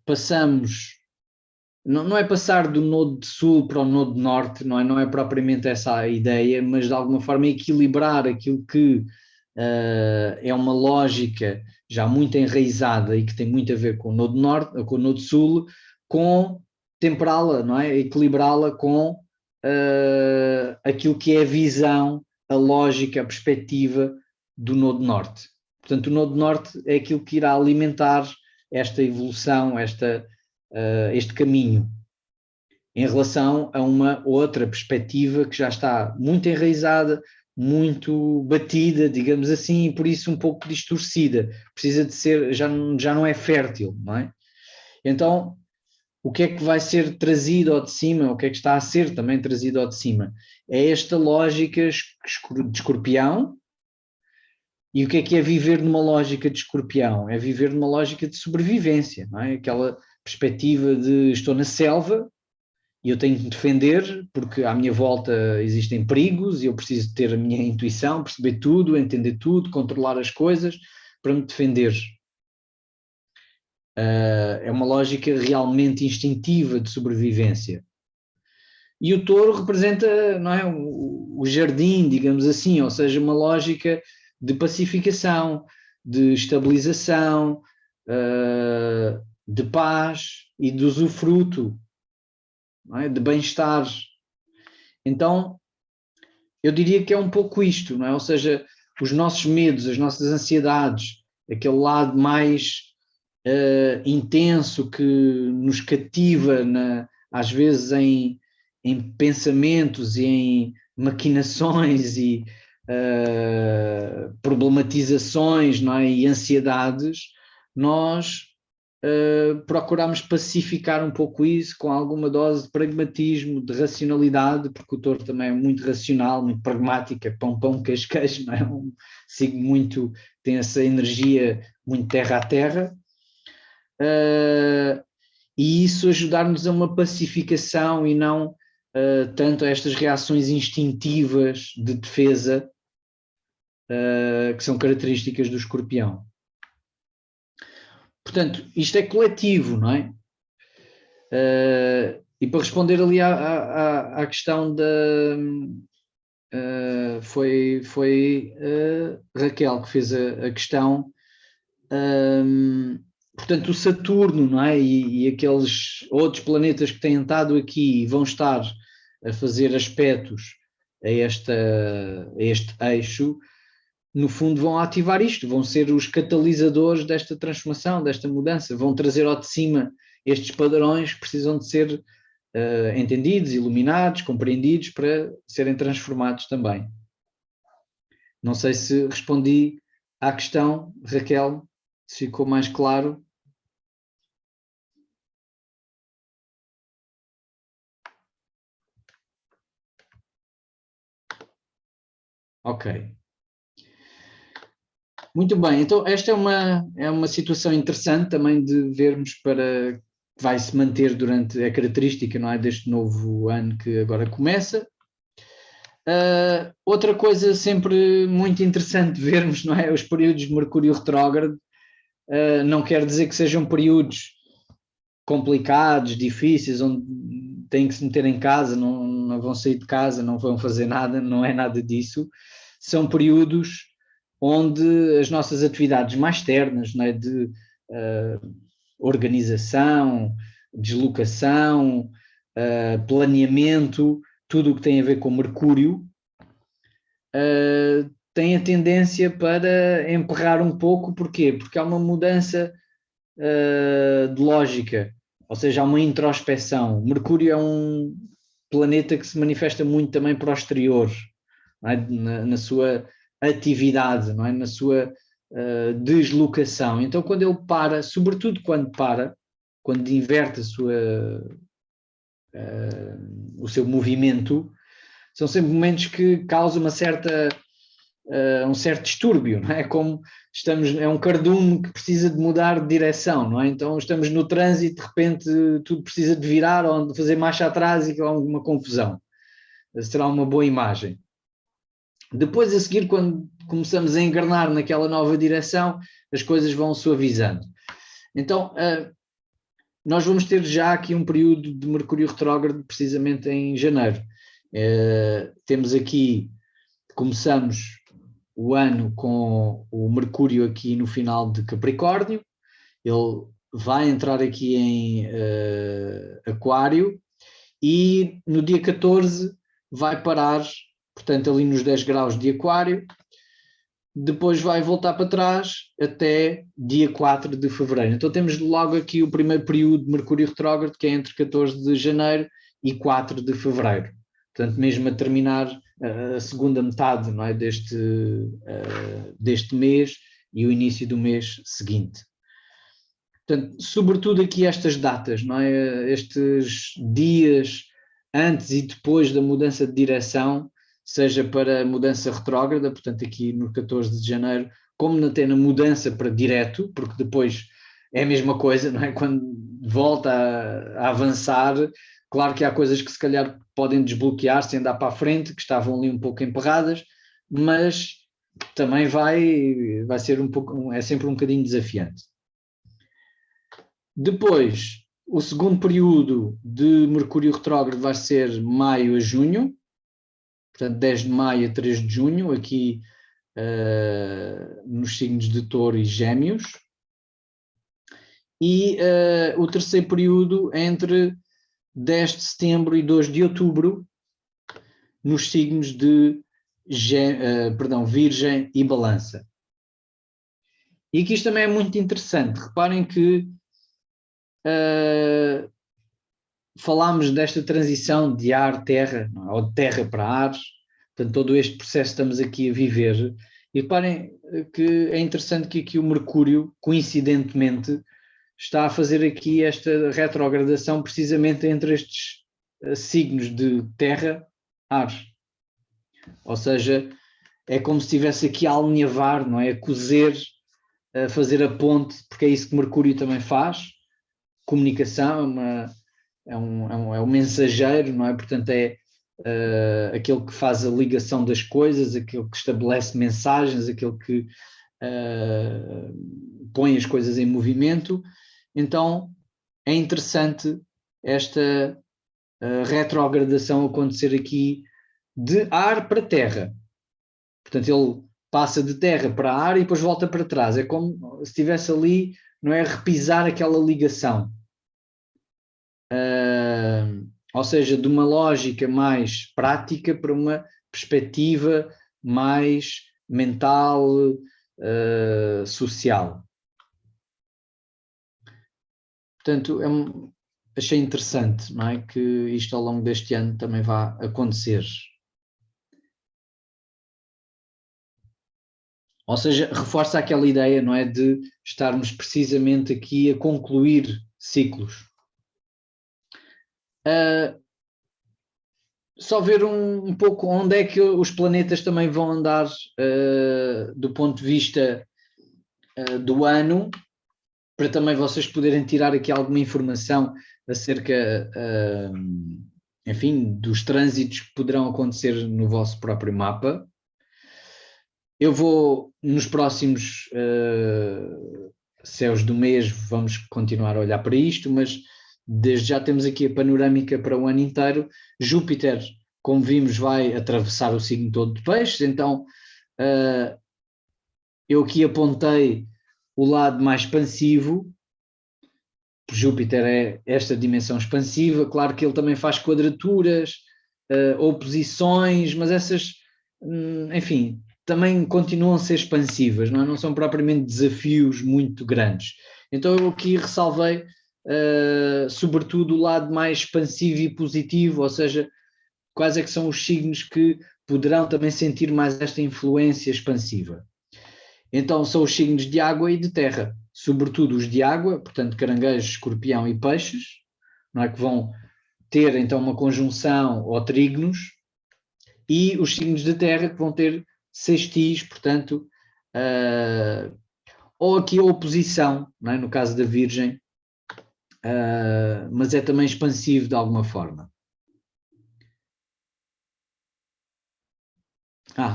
passamos, não é passar do nodo de sul para o nodo de norte, não é propriamente essa a ideia, mas de alguma forma equilibrar aquilo que é uma lógica já muito enraizada e que tem muito a ver com o nodo norte, com o nodo sul, com temperá-la, não é? Equilibrá-la com aquilo que é a visão, a lógica, a perspectiva do nodo norte. Portanto, o nodo norte é aquilo que irá alimentar esta evolução, este caminho, em relação a uma outra perspectiva que já está muito enraizada, muito batida, digamos assim, e por isso um pouco distorcida, precisa de ser, já não é fértil, não é? Então, o que é que vai ser trazido ao de cima, o que é que está a ser também trazido ao de cima? É esta lógica de escorpião. E o que é viver numa lógica de escorpião? É viver numa lógica de sobrevivência, não é? Aquela perspectiva de estou na selva e eu tenho que me defender porque à minha volta existem perigos e eu preciso ter a minha intuição, perceber tudo, entender tudo, controlar as coisas para me defender. É uma lógica realmente instintiva de sobrevivência. E o touro representa, não é, o jardim, digamos assim, ou seja, uma lógica de pacificação, de estabilização, de paz e de usufruto, não é? De bem-estar. Então, eu diria que é um pouco isto, não é? Ou seja, os nossos medos, as nossas ansiedades, aquele lado mais intenso que nos cativa, às vezes em pensamentos e em maquinações e problematizações, não é? E ansiedades, nós procuramos pacificar um pouco isso com alguma dose de pragmatismo, de racionalidade, porque o touro também é muito racional, muito pragmático, é pão, queijo, queijo, não é? Um signo muito, tem essa energia muito terra a terra, e isso ajudar-nos a uma pacificação e não tanto a estas reações instintivas de defesa que são características do escorpião. Portanto, isto é coletivo, não é? E para responder ali à questão da... foi Raquel que fez a questão. Portanto, o Saturno, não é? E aqueles outros planetas que têm estado aqui e vão estar a fazer aspectos a este eixo, no fundo vão ativar isto, vão ser os catalisadores desta transformação, desta mudança, vão trazer ao de cima estes padrões que precisam de ser entendidos, iluminados, compreendidos para serem transformados também. Não sei se respondi à questão, Raquel, se ficou mais claro. Ok. Muito bem, então esta é uma situação interessante também de vermos para que vai se manter durante a característica, não é, deste novo ano que agora começa. Outra coisa sempre muito interessante vermos, não é, os períodos de Mercúrio retrógrado. Não quer dizer que sejam períodos complicados, difíceis, onde têm que se meter em casa, não vão sair de casa, não vão fazer nada, não é nada disso. São períodos onde as nossas atividades mais externas, não é, de organização, deslocação, planeamento, tudo o que tem a ver com Mercúrio, tem a tendência para emperrar um pouco. Porquê? Porque há uma mudança de lógica, ou seja, há uma introspeção. Mercúrio é um planeta que se manifesta muito também para o exterior, não é? na sua atividade, não é? Na sua deslocação. Então, quando ele para, sobretudo quando inverte o seu movimento, são sempre momentos que causam um certo distúrbio, não é? Como é um cardume que precisa de mudar de direção, não é? Então estamos no trânsito, de repente tudo precisa de virar ou de fazer marcha atrás e há alguma confusão. Será uma boa imagem. Depois, a seguir, quando começamos a engrenar naquela nova direção, as coisas vão suavizando. Então, nós vamos ter já aqui um período de Mercúrio retrógrado, precisamente em janeiro. Temos aqui, começamos o ano com o Mercúrio aqui no final de Capricórnio, ele vai entrar aqui em Aquário e no dia 14 vai parar, portanto ali nos 10 graus de Aquário, depois vai voltar para trás até dia 4 de fevereiro. Então temos logo aqui o primeiro período de Mercúrio retrógrado, que é entre 14 de janeiro e 4 de fevereiro. Portanto, mesmo a terminar a segunda metade, não é, deste mês e o início do mês seguinte. Portanto, sobretudo aqui estas datas, não é? Estes dias antes e depois da mudança de direção, seja para a mudança retrógrada, portanto aqui no 14 de janeiro, como até na mudança para direto, porque depois é a mesma coisa, não é? Quando volta a avançar, claro que há coisas que se calhar podem desbloquear-se e andar para a frente, que estavam ali um pouco emperradas, mas também vai ser é sempre um bocadinho desafiante. Depois, o segundo período de Mercúrio retrógrado vai ser maio a junho, portanto 10 de maio a 3 de junho, aqui nos signos de Touro e Gêmeos. E o terceiro período entre 10 de setembro e 2 de outubro, nos signos de Virgem e Balança. E aqui isto também é muito interessante. Reparem que falámos desta transição de ar-terra, ou de terra para ar, portanto todo este processo estamos aqui a viver. E reparem que é interessante que aqui o Mercúrio, coincidentemente, está a fazer aqui esta retrogradação precisamente entre estes signos de terra, ar. Ou seja, é como se estivesse aqui a alinhavar, não é? A cozer, a fazer a ponte, porque é isso que Mercúrio também faz. Comunicação, é um mensageiro, não é? Portanto, é aquele que faz a ligação das coisas, aquele que estabelece mensagens, aquele que põe as coisas em movimento. Então, é interessante esta retrogradação acontecer aqui de ar para terra. Portanto, ele passa de terra para ar e depois volta para trás. É como se estivesse ali, não é, repisar aquela ligação. Ou seja, de uma lógica mais prática para uma perspectiva mais mental, social. Portanto, achei interessante, não é, que isto ao longo deste ano também vá acontecer. Ou seja, reforça aquela ideia, não é, de estarmos precisamente aqui a concluir ciclos. Só ver um pouco onde é que os planetas também vão andar do ponto de vista do ano, para também vocês poderem tirar aqui alguma informação acerca, enfim, dos trânsitos que poderão acontecer no vosso próprio mapa. Eu vou, nos próximos céus do mês, vamos continuar a olhar para isto, mas desde já temos aqui a panorâmica para o ano inteiro. Júpiter, como vimos, vai atravessar o signo todo de Peixes, então eu aqui apontei o lado mais expansivo. Júpiter é esta dimensão expansiva, claro que ele também faz quadraturas, oposições, mas essas, enfim, também continuam a ser expansivas, não são propriamente desafios muito grandes. Então eu aqui ressalvei, sobretudo, o lado mais expansivo e positivo, ou seja, quais é que são os signos que poderão também sentir mais esta influência expansiva. Então são os signos de água e de terra, sobretudo os de água, portanto Caranguejo, Escorpião e Peixes, não é, que vão ter então uma conjunção ou trígonos, e os signos de terra que vão ter sextis, portanto, ou aqui a oposição, não é, no caso da Virgem, mas é também expansivo de alguma forma.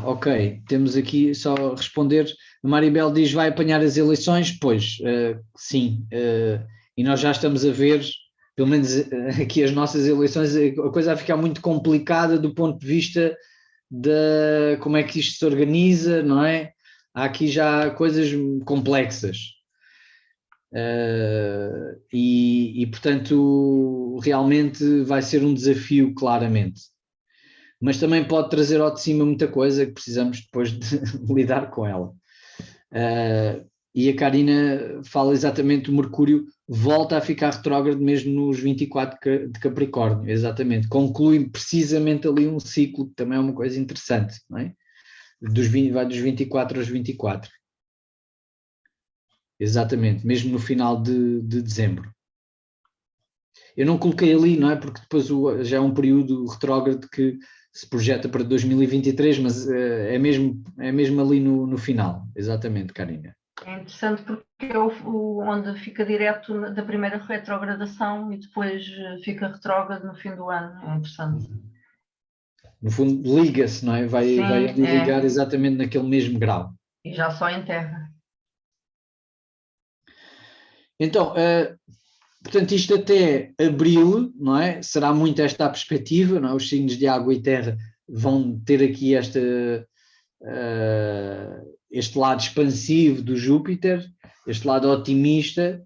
Ok, temos aqui só responder. A Maribel diz: vai apanhar as eleições? Pois, sim, e nós já estamos a ver, pelo menos aqui as nossas eleições, a coisa vai ficar muito complicada do ponto de vista de como é que isto se organiza, não é? Há aqui já coisas complexas. Portanto, realmente vai ser um desafio, claramente. Mas também pode trazer ao de cima muita coisa que precisamos depois de lidar com ela. E a Karina fala exatamente, o Mercúrio volta a ficar retrógrado mesmo nos 24 de Capricórnio, exatamente, conclui precisamente ali um ciclo, que também é uma coisa interessante, não é? Vai dos 24 aos 24. Exatamente, mesmo no final de dezembro. Eu não coloquei ali, não é? Porque depois já é um período retrógrado que se projeta para 2023, mas é mesmo ali no final, exatamente, Karina. É interessante porque é onde fica direto da primeira retrogradação e depois fica retrógrado no fim do ano, é interessante. No fundo, liga-se, não é? Vai ali ligar exatamente naquele mesmo grau. E já só em terra. Então, portanto, isto até abril, não é? Será muito esta a perspectiva, não é? Os signos de água e terra vão ter aqui este lado expansivo do Júpiter, este lado otimista,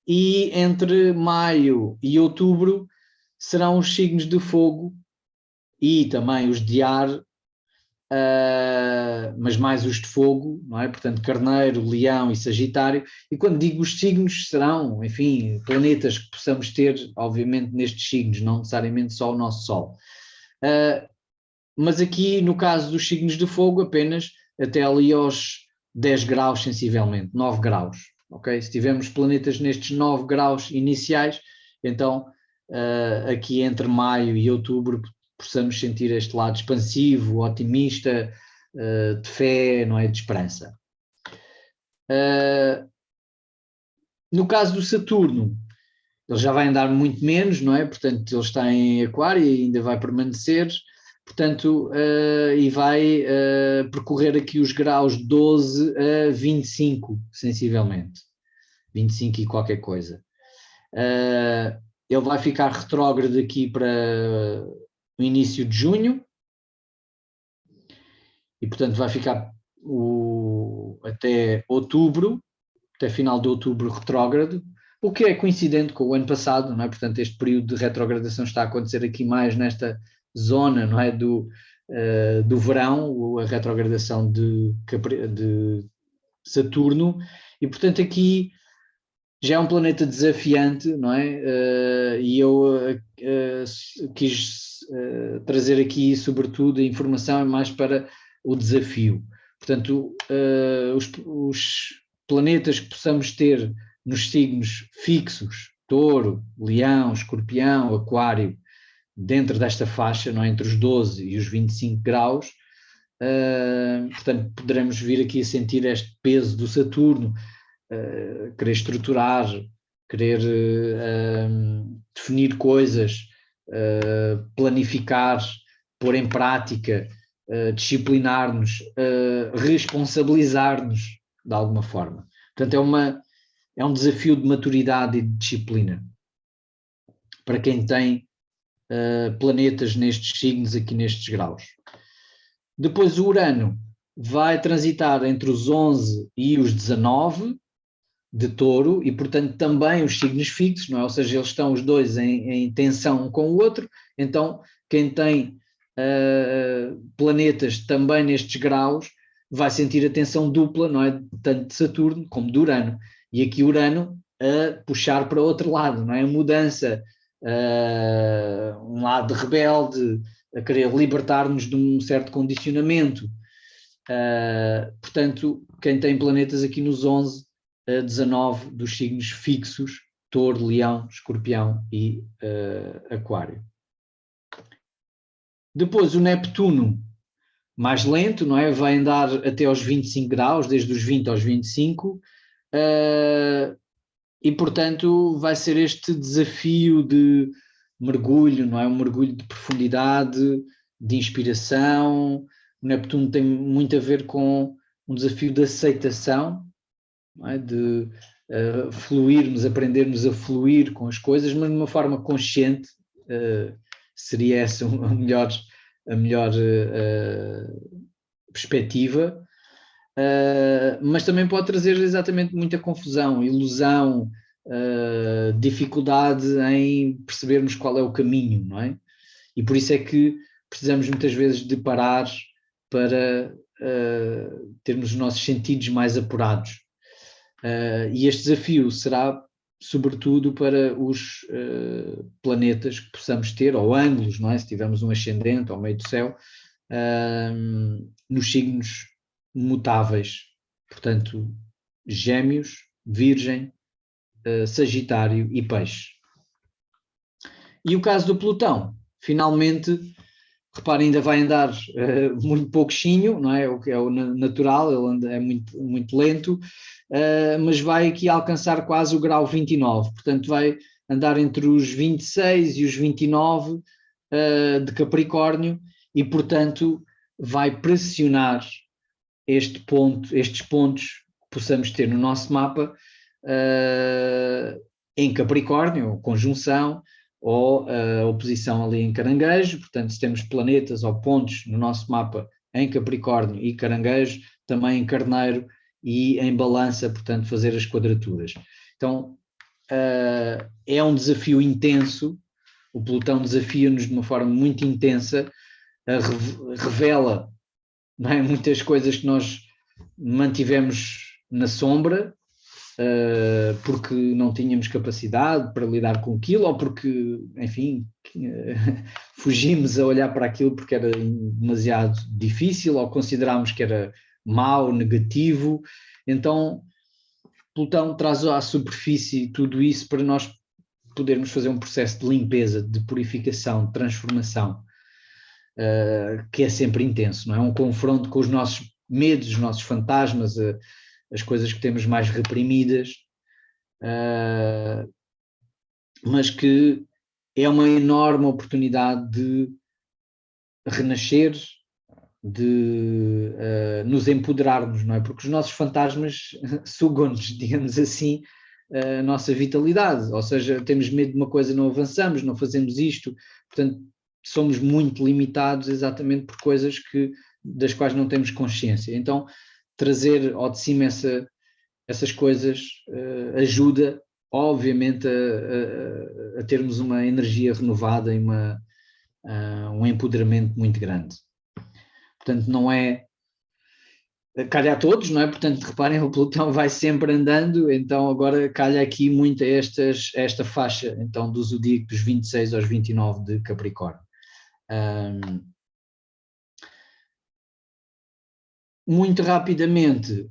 e entre maio e outubro serão os signos de fogo e também os de ar, mas mais os de fogo, não é? Portanto, Carneiro, Leão e Sagitário. E quando digo os signos, serão, enfim, planetas que possamos ter, obviamente, nestes signos, não necessariamente só o nosso Sol. Mas aqui, no caso dos signos de fogo, apenas até ali aos 10 graus, sensivelmente, 9 graus. Okay? Se tivermos planetas nestes 9 graus iniciais, então aqui entre maio e outubro possamos sentir este lado expansivo, otimista, de fé, não é? De esperança. No caso do Saturno, ele já vai andar muito menos, não é? Portanto, ele está em Aquário e ainda vai permanecer, portanto, e vai percorrer aqui os graus 12 a 25, sensivelmente. 25 e qualquer coisa. Ele vai ficar retrógrado aqui para o início de junho, e portanto vai ficar até outubro, até final de outubro retrógrado, o que é coincidente com o ano passado, não é? Portanto, este período de retrogradação está a acontecer aqui mais nesta zona, não é? Do verão, a retrogradação de Saturno, e portanto aqui já é um planeta desafiante, não é? E eu quis trazer aqui, sobretudo, a informação mais para o desafio. Portanto, os planetas que possamos ter nos signos fixos, Touro, Leão, Escorpião, Aquário, dentro desta faixa, não é? Entre os 12 e os 25 graus, portanto, poderemos vir aqui a sentir este peso do Saturno, querer estruturar, querer definir coisas, planificar, pôr em prática, disciplinar-nos, responsabilizar-nos de alguma forma. Portanto, é um desafio de maturidade e de disciplina para quem tem planetas nestes signos, aqui nestes graus. Depois o Urano vai transitar entre os 11 e os 19 de Touro, e portanto também os signos fixos, não é? Ou seja, eles estão os dois em tensão um com o outro, então quem tem planetas também nestes graus vai sentir a tensão dupla, não é? Tanto de Saturno como de Urano, e aqui Urano a puxar para outro lado, não é? A mudança, um lado rebelde, a querer libertar-nos de um certo condicionamento. Portanto, quem tem planetas aqui nos 11 a 19 dos signos fixos, Touro, Leão, Escorpião e Aquário. Depois o Neptuno, mais lento, não é? Vai andar até aos 25 graus, desde os 20 aos 25, e portanto vai ser este desafio de mergulho, não é? Um mergulho de profundidade, de inspiração. O Neptuno tem muito a ver com um desafio de aceitação, não é? De fluirmos, aprendermos a fluir com as coisas, mas de uma forma consciente. Seria essa a melhor perspectiva, mas também pode trazer exatamente muita confusão, ilusão, dificuldade em percebermos qual é o caminho, não é? E por isso é que precisamos muitas vezes de parar para termos os nossos sentidos mais apurados. E este desafio será sobretudo para os planetas que possamos ter, ou ângulos, não é? Se tivermos um ascendente ao meio do céu, nos signos mutáveis, portanto, Gêmeos, Virgem, Sagitário e Peixe. E o caso do Plutão, finalmente, reparem, ainda vai andar muito pouquinho, não é? O que é o natural, ele é muito lento, mas vai aqui alcançar quase o grau 29, portanto vai andar entre os 26 e os 29 de Capricórnio, e portanto vai pressionar estes pontos que possamos ter no nosso mapa em Capricórnio, conjunção, ou a oposição ali em Caranguejo. Portanto, se temos planetas ou pontos no nosso mapa em Capricórnio e Caranguejo, também em Carneiro e em Balança, portanto, fazer as quadraturas. Então, é um desafio intenso. O Plutão desafia-nos de uma forma muito intensa, revela, não é, muitas coisas que nós mantivemos na sombra, porque não tínhamos capacidade para lidar com aquilo, ou porque, enfim, fugimos a olhar para aquilo porque era demasiado difícil, ou considerámos que era mau, negativo. Então, Plutão traz à superfície tudo isso para nós podermos fazer um processo de limpeza, de purificação, de transformação, que é sempre intenso, não é? Um confronto com os nossos medos, os nossos fantasmas, as coisas que temos mais reprimidas, mas que é uma enorme oportunidade de renascer, de nos empoderarmos, não é? Porque os nossos fantasmas sugam-nos, digamos assim, a nossa vitalidade, ou seja, temos medo de uma coisa, não avançamos, não fazemos isto, portanto somos muito limitados exatamente por coisas das quais não temos consciência. Então trazer ao de cima essas coisas ajuda, obviamente, a termos uma energia renovada e um empoderamento muito grande. Portanto, não é calha a todos, não é? Portanto, reparem, o Plutão vai sempre andando, então agora calha aqui muito esta faixa, então, do zodíaco dos 26 aos 29 de Capricórnio. Muito rapidamente,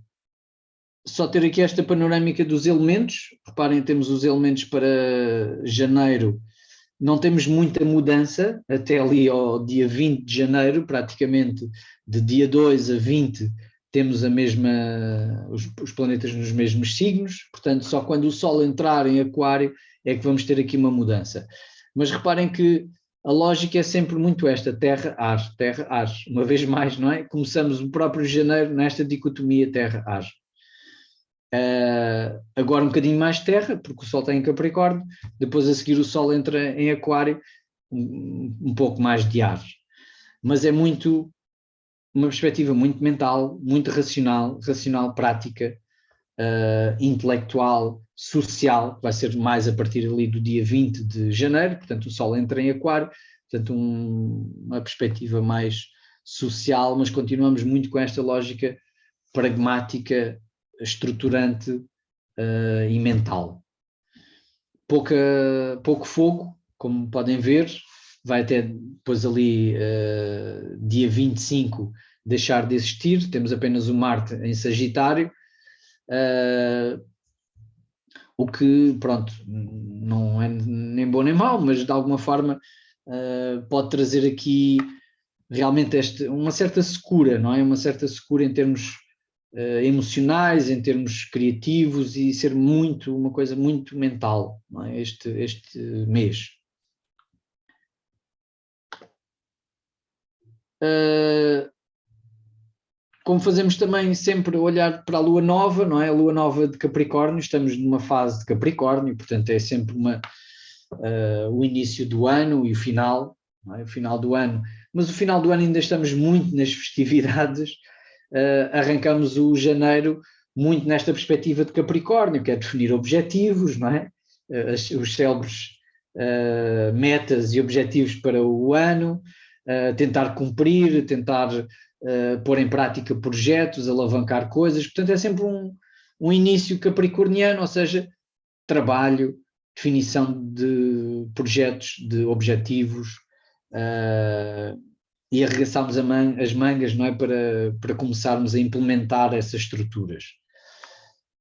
só ter aqui esta panorâmica dos elementos. Reparem, temos os elementos para janeiro, não temos muita mudança, até ali ao dia 20 de janeiro, praticamente de dia 2 a 20 temos os planetas nos mesmos signos, portanto só quando o Sol entrar em Aquário é que vamos ter aqui uma mudança. Mas reparem que a lógica é sempre muito esta, terra-ar, uma vez mais, não é? Começamos o próprio janeiro nesta dicotomia terra-ar. agora um bocadinho mais terra, porque o Sol está em Capricórnio, depois a seguir o Sol entra em Aquário, um pouco mais de ar. Mas é muito, uma perspectiva muito mental, muito racional, prática, intelectual, social, vai ser mais a partir ali do dia 20 de janeiro, portanto o Sol entra em Aquário, portanto uma perspectiva mais social, mas continuamos muito com esta lógica pragmática, estruturante e mental. Pouco fogo, como podem ver, vai até depois ali dia 25 deixar de existir, temos apenas o Marte em Sagitário, o que, pronto, não é nem bom nem mau, mas de alguma forma pode trazer aqui realmente uma certa secura, não é? Uma certa secura em termos emocionais, em termos criativos e ser uma coisa muito mental, não é? Este mês. Como fazemos também sempre olhar para a Lua Nova, não é? A Lua Nova de Capricórnio, estamos numa fase de Capricórnio, portanto é sempre o início do ano e o final, não é? O final do ano, mas o final do ano ainda estamos muito nas festividades, arrancamos o janeiro muito nesta perspectiva de Capricórnio, que é definir objetivos, não é? Os célebres metas e objetivos para o ano, tentar cumprir, tentar pôr em prática projetos, alavancar coisas, portanto é sempre um início capricorniano, ou seja, trabalho, definição de projetos, de objetivos, e arregaçarmos as mangas, não é, para começarmos a implementar essas estruturas.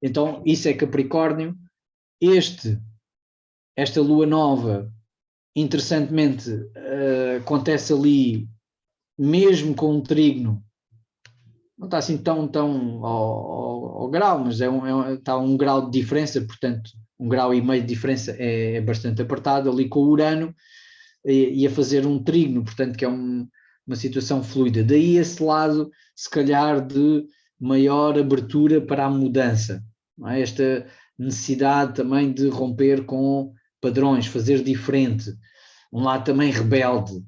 Então isso é Capricórnio. Esta Lua Nova, interessantemente, acontece ali mesmo com um trígono, não está assim tão ao grau, mas está um grau de diferença, portanto, 1,5 graus de diferença é bastante apertado, ali com o Urano, e a fazer um trígono, portanto, que é uma situação fluida. Daí esse lado, se calhar, de maior abertura para a mudança, não é? Esta necessidade também de romper com padrões, fazer diferente, um lado também rebelde,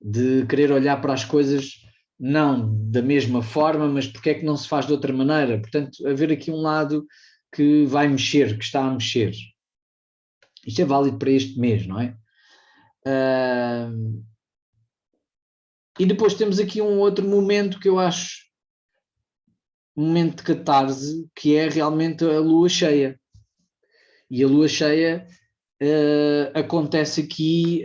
de querer olhar para as coisas não da mesma forma, mas porque é que não se faz de outra maneira? Portanto, haver aqui um lado que vai mexer, que está a mexer. Isto é válido para este mês, não é? E depois temos aqui um outro momento que eu acho um momento de catarse, que é realmente a lua cheia. E a lua cheia acontece aqui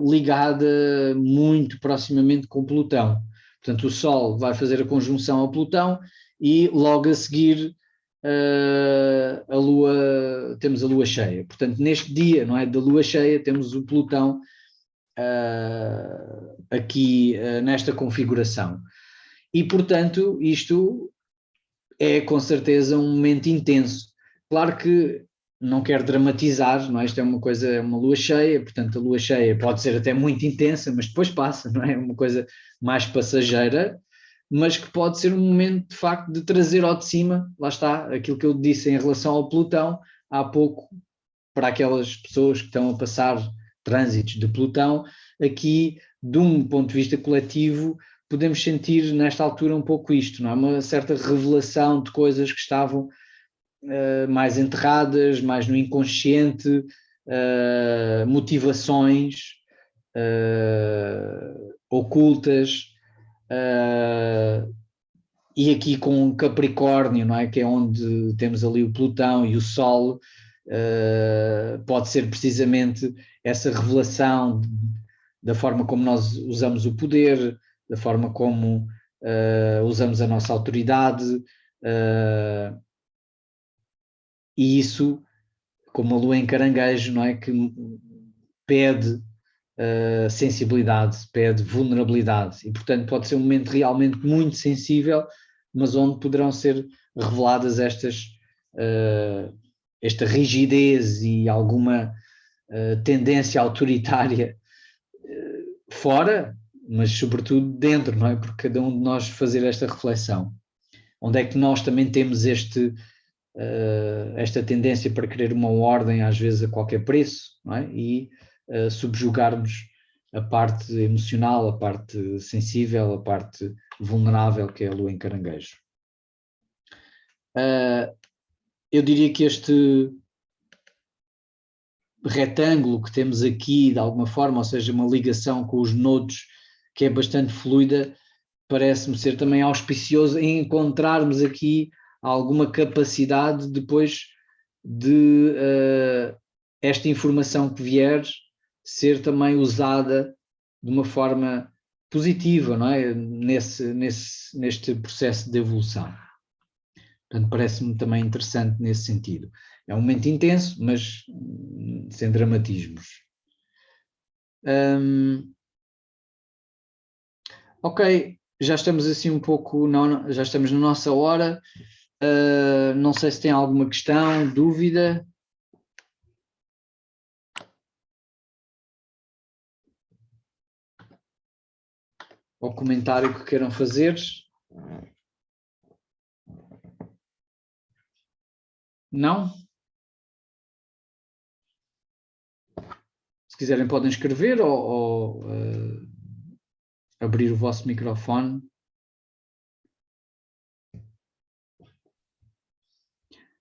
ligada muito proximamente com Plutão. Portanto, o Sol vai fazer a conjunção ao Plutão e logo a seguir temos a lua cheia. Portanto, neste dia, não é, da lua cheia, temos o Plutão aqui nesta configuração. E, portanto, isto é com certeza um momento intenso. Claro que não quero dramatizar, não é? Isto é uma lua cheia, portanto a lua cheia pode ser até muito intensa, mas depois passa, não é? Uma coisa mais passageira, mas que pode ser um momento de facto de trazer ao de cima, lá está, aquilo que eu disse em relação ao Plutão, há pouco, para aquelas pessoas que estão a passar trânsitos de Plutão, aqui, de um ponto de vista coletivo, podemos sentir nesta altura um pouco isto, não é? Uma certa revelação de coisas que estavam mais enterradas, mais no inconsciente, motivações ocultas, e aqui com Capricórnio, não é? Que é onde temos ali o Plutão e o Sol, pode ser precisamente essa revelação da forma como nós usamos o poder, da forma como usamos a nossa autoridade, e isso, como a lua em Caranguejo, não é, que pede sensibilidade, pede vulnerabilidade, e portanto pode ser um momento realmente muito sensível, mas onde poderão ser reveladas esta rigidez e alguma tendência autoritária fora, mas sobretudo dentro, não é? Porque cada um de nós fazer esta reflexão. Onde é que nós também temos esta tendência para querer uma ordem às vezes a qualquer preço, não é? E subjugarmos a parte emocional, a parte sensível, a parte vulnerável que é a lua em Caranguejo. Eu diria que este retângulo que temos aqui, de alguma forma, ou seja, uma ligação com os nodos que é bastante fluida, parece-me ser também auspicioso em encontrarmos aqui alguma capacidade depois de esta informação que vier ser também usada de uma forma positiva, não é? Neste processo de evolução. Portanto, parece-me também interessante nesse sentido. É um momento intenso, mas sem dramatismos. Ok, já estamos assim um pouco, já estamos na nossa hora. Não sei se tem alguma questão, dúvida. Ou comentário que queiram fazer. Não? Se quiserem podem escrever ou abrir o vosso microfone.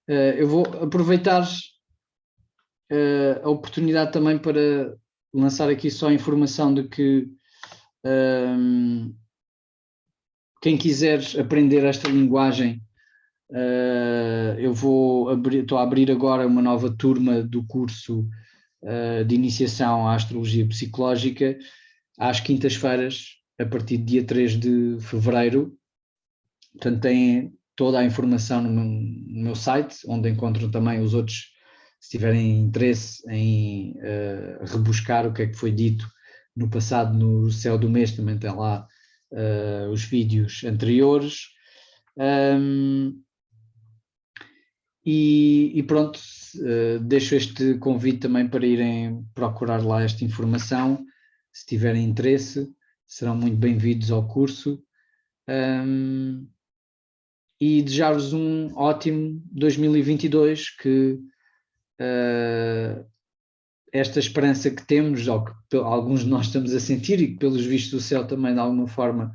Eu vou aproveitar a oportunidade também para lançar aqui só a informação de que quem quiser aprender esta linguagem, estou a abrir agora uma nova turma do curso de iniciação à astrologia psicológica às quintas-feiras, a partir do dia 3 de fevereiro. Portanto, têm toda a informação no meu site, onde encontram também os outros, se tiverem interesse em rebuscar o que é que foi dito no passado, no Céu do Mês, também tem lá os vídeos anteriores. E pronto, deixo este convite também para irem procurar lá esta informação. Se tiverem interesse, serão muito bem-vindos ao curso. E desejar-vos um ótimo 2022, que esta esperança que temos, ou que alguns de nós estamos a sentir e que pelos vistos do céu também de alguma forma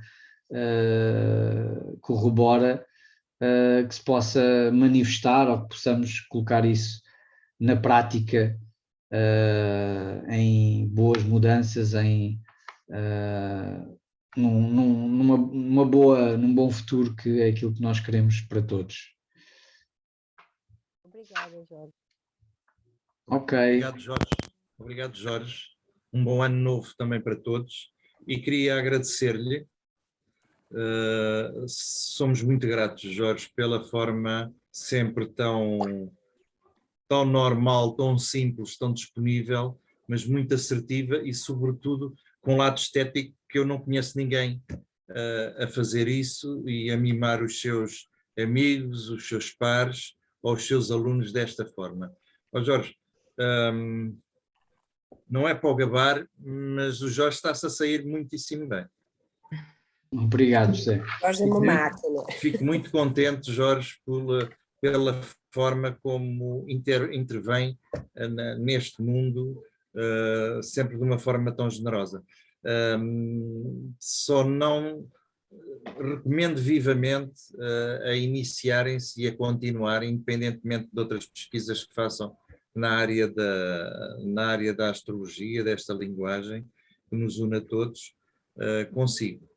corrobora, que se possa manifestar, ou que possamos colocar isso na prática em boas mudanças, num bom futuro, que é aquilo que nós queremos para todos. Obrigada, Jorge. Ok. Obrigado, Jorge. Obrigado, Jorge. Um bom ano novo também para todos. E queria agradecer-lhe. Somos muito gratos, Jorge, pela forma sempre tão normal, tão simples, tão disponível, mas muito assertiva e, sobretudo, com um lado estético que eu não conheço ninguém a fazer isso e a mimar os seus amigos, os seus pares ou os seus alunos desta forma. Jorge, não é para o gabar, mas o Jorge está-se a sair muitíssimo bem. Obrigado, José. Jorge é uma máquina. Fico muito contente, Jorge, pela forma como intervém neste mundo, sempre de uma forma tão generosa. Só não recomendo vivamente a iniciarem-se e a continuarem, independentemente de outras pesquisas que façam na área da astrologia, desta linguagem que nos une a todos, consigo.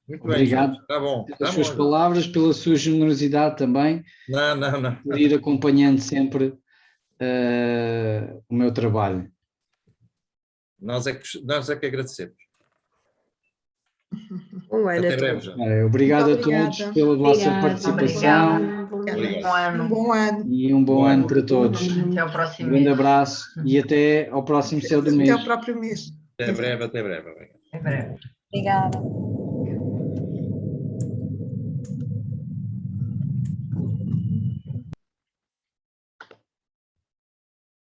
Muito obrigado. bem, está bom. Pelas suas palavras, pela sua generosidade também. Não. Por ir acompanhando sempre o meu trabalho. Nós é que agradecemos. Até breve, já. Obrigado a todos pela vossa participação. Um bom ano. E um bom ano para todos. Até ao próximo Um grande mês. abraço e até ao próximo Céu do Mês. Até ao próprio mês. Até breve. Até breve. Obrigada.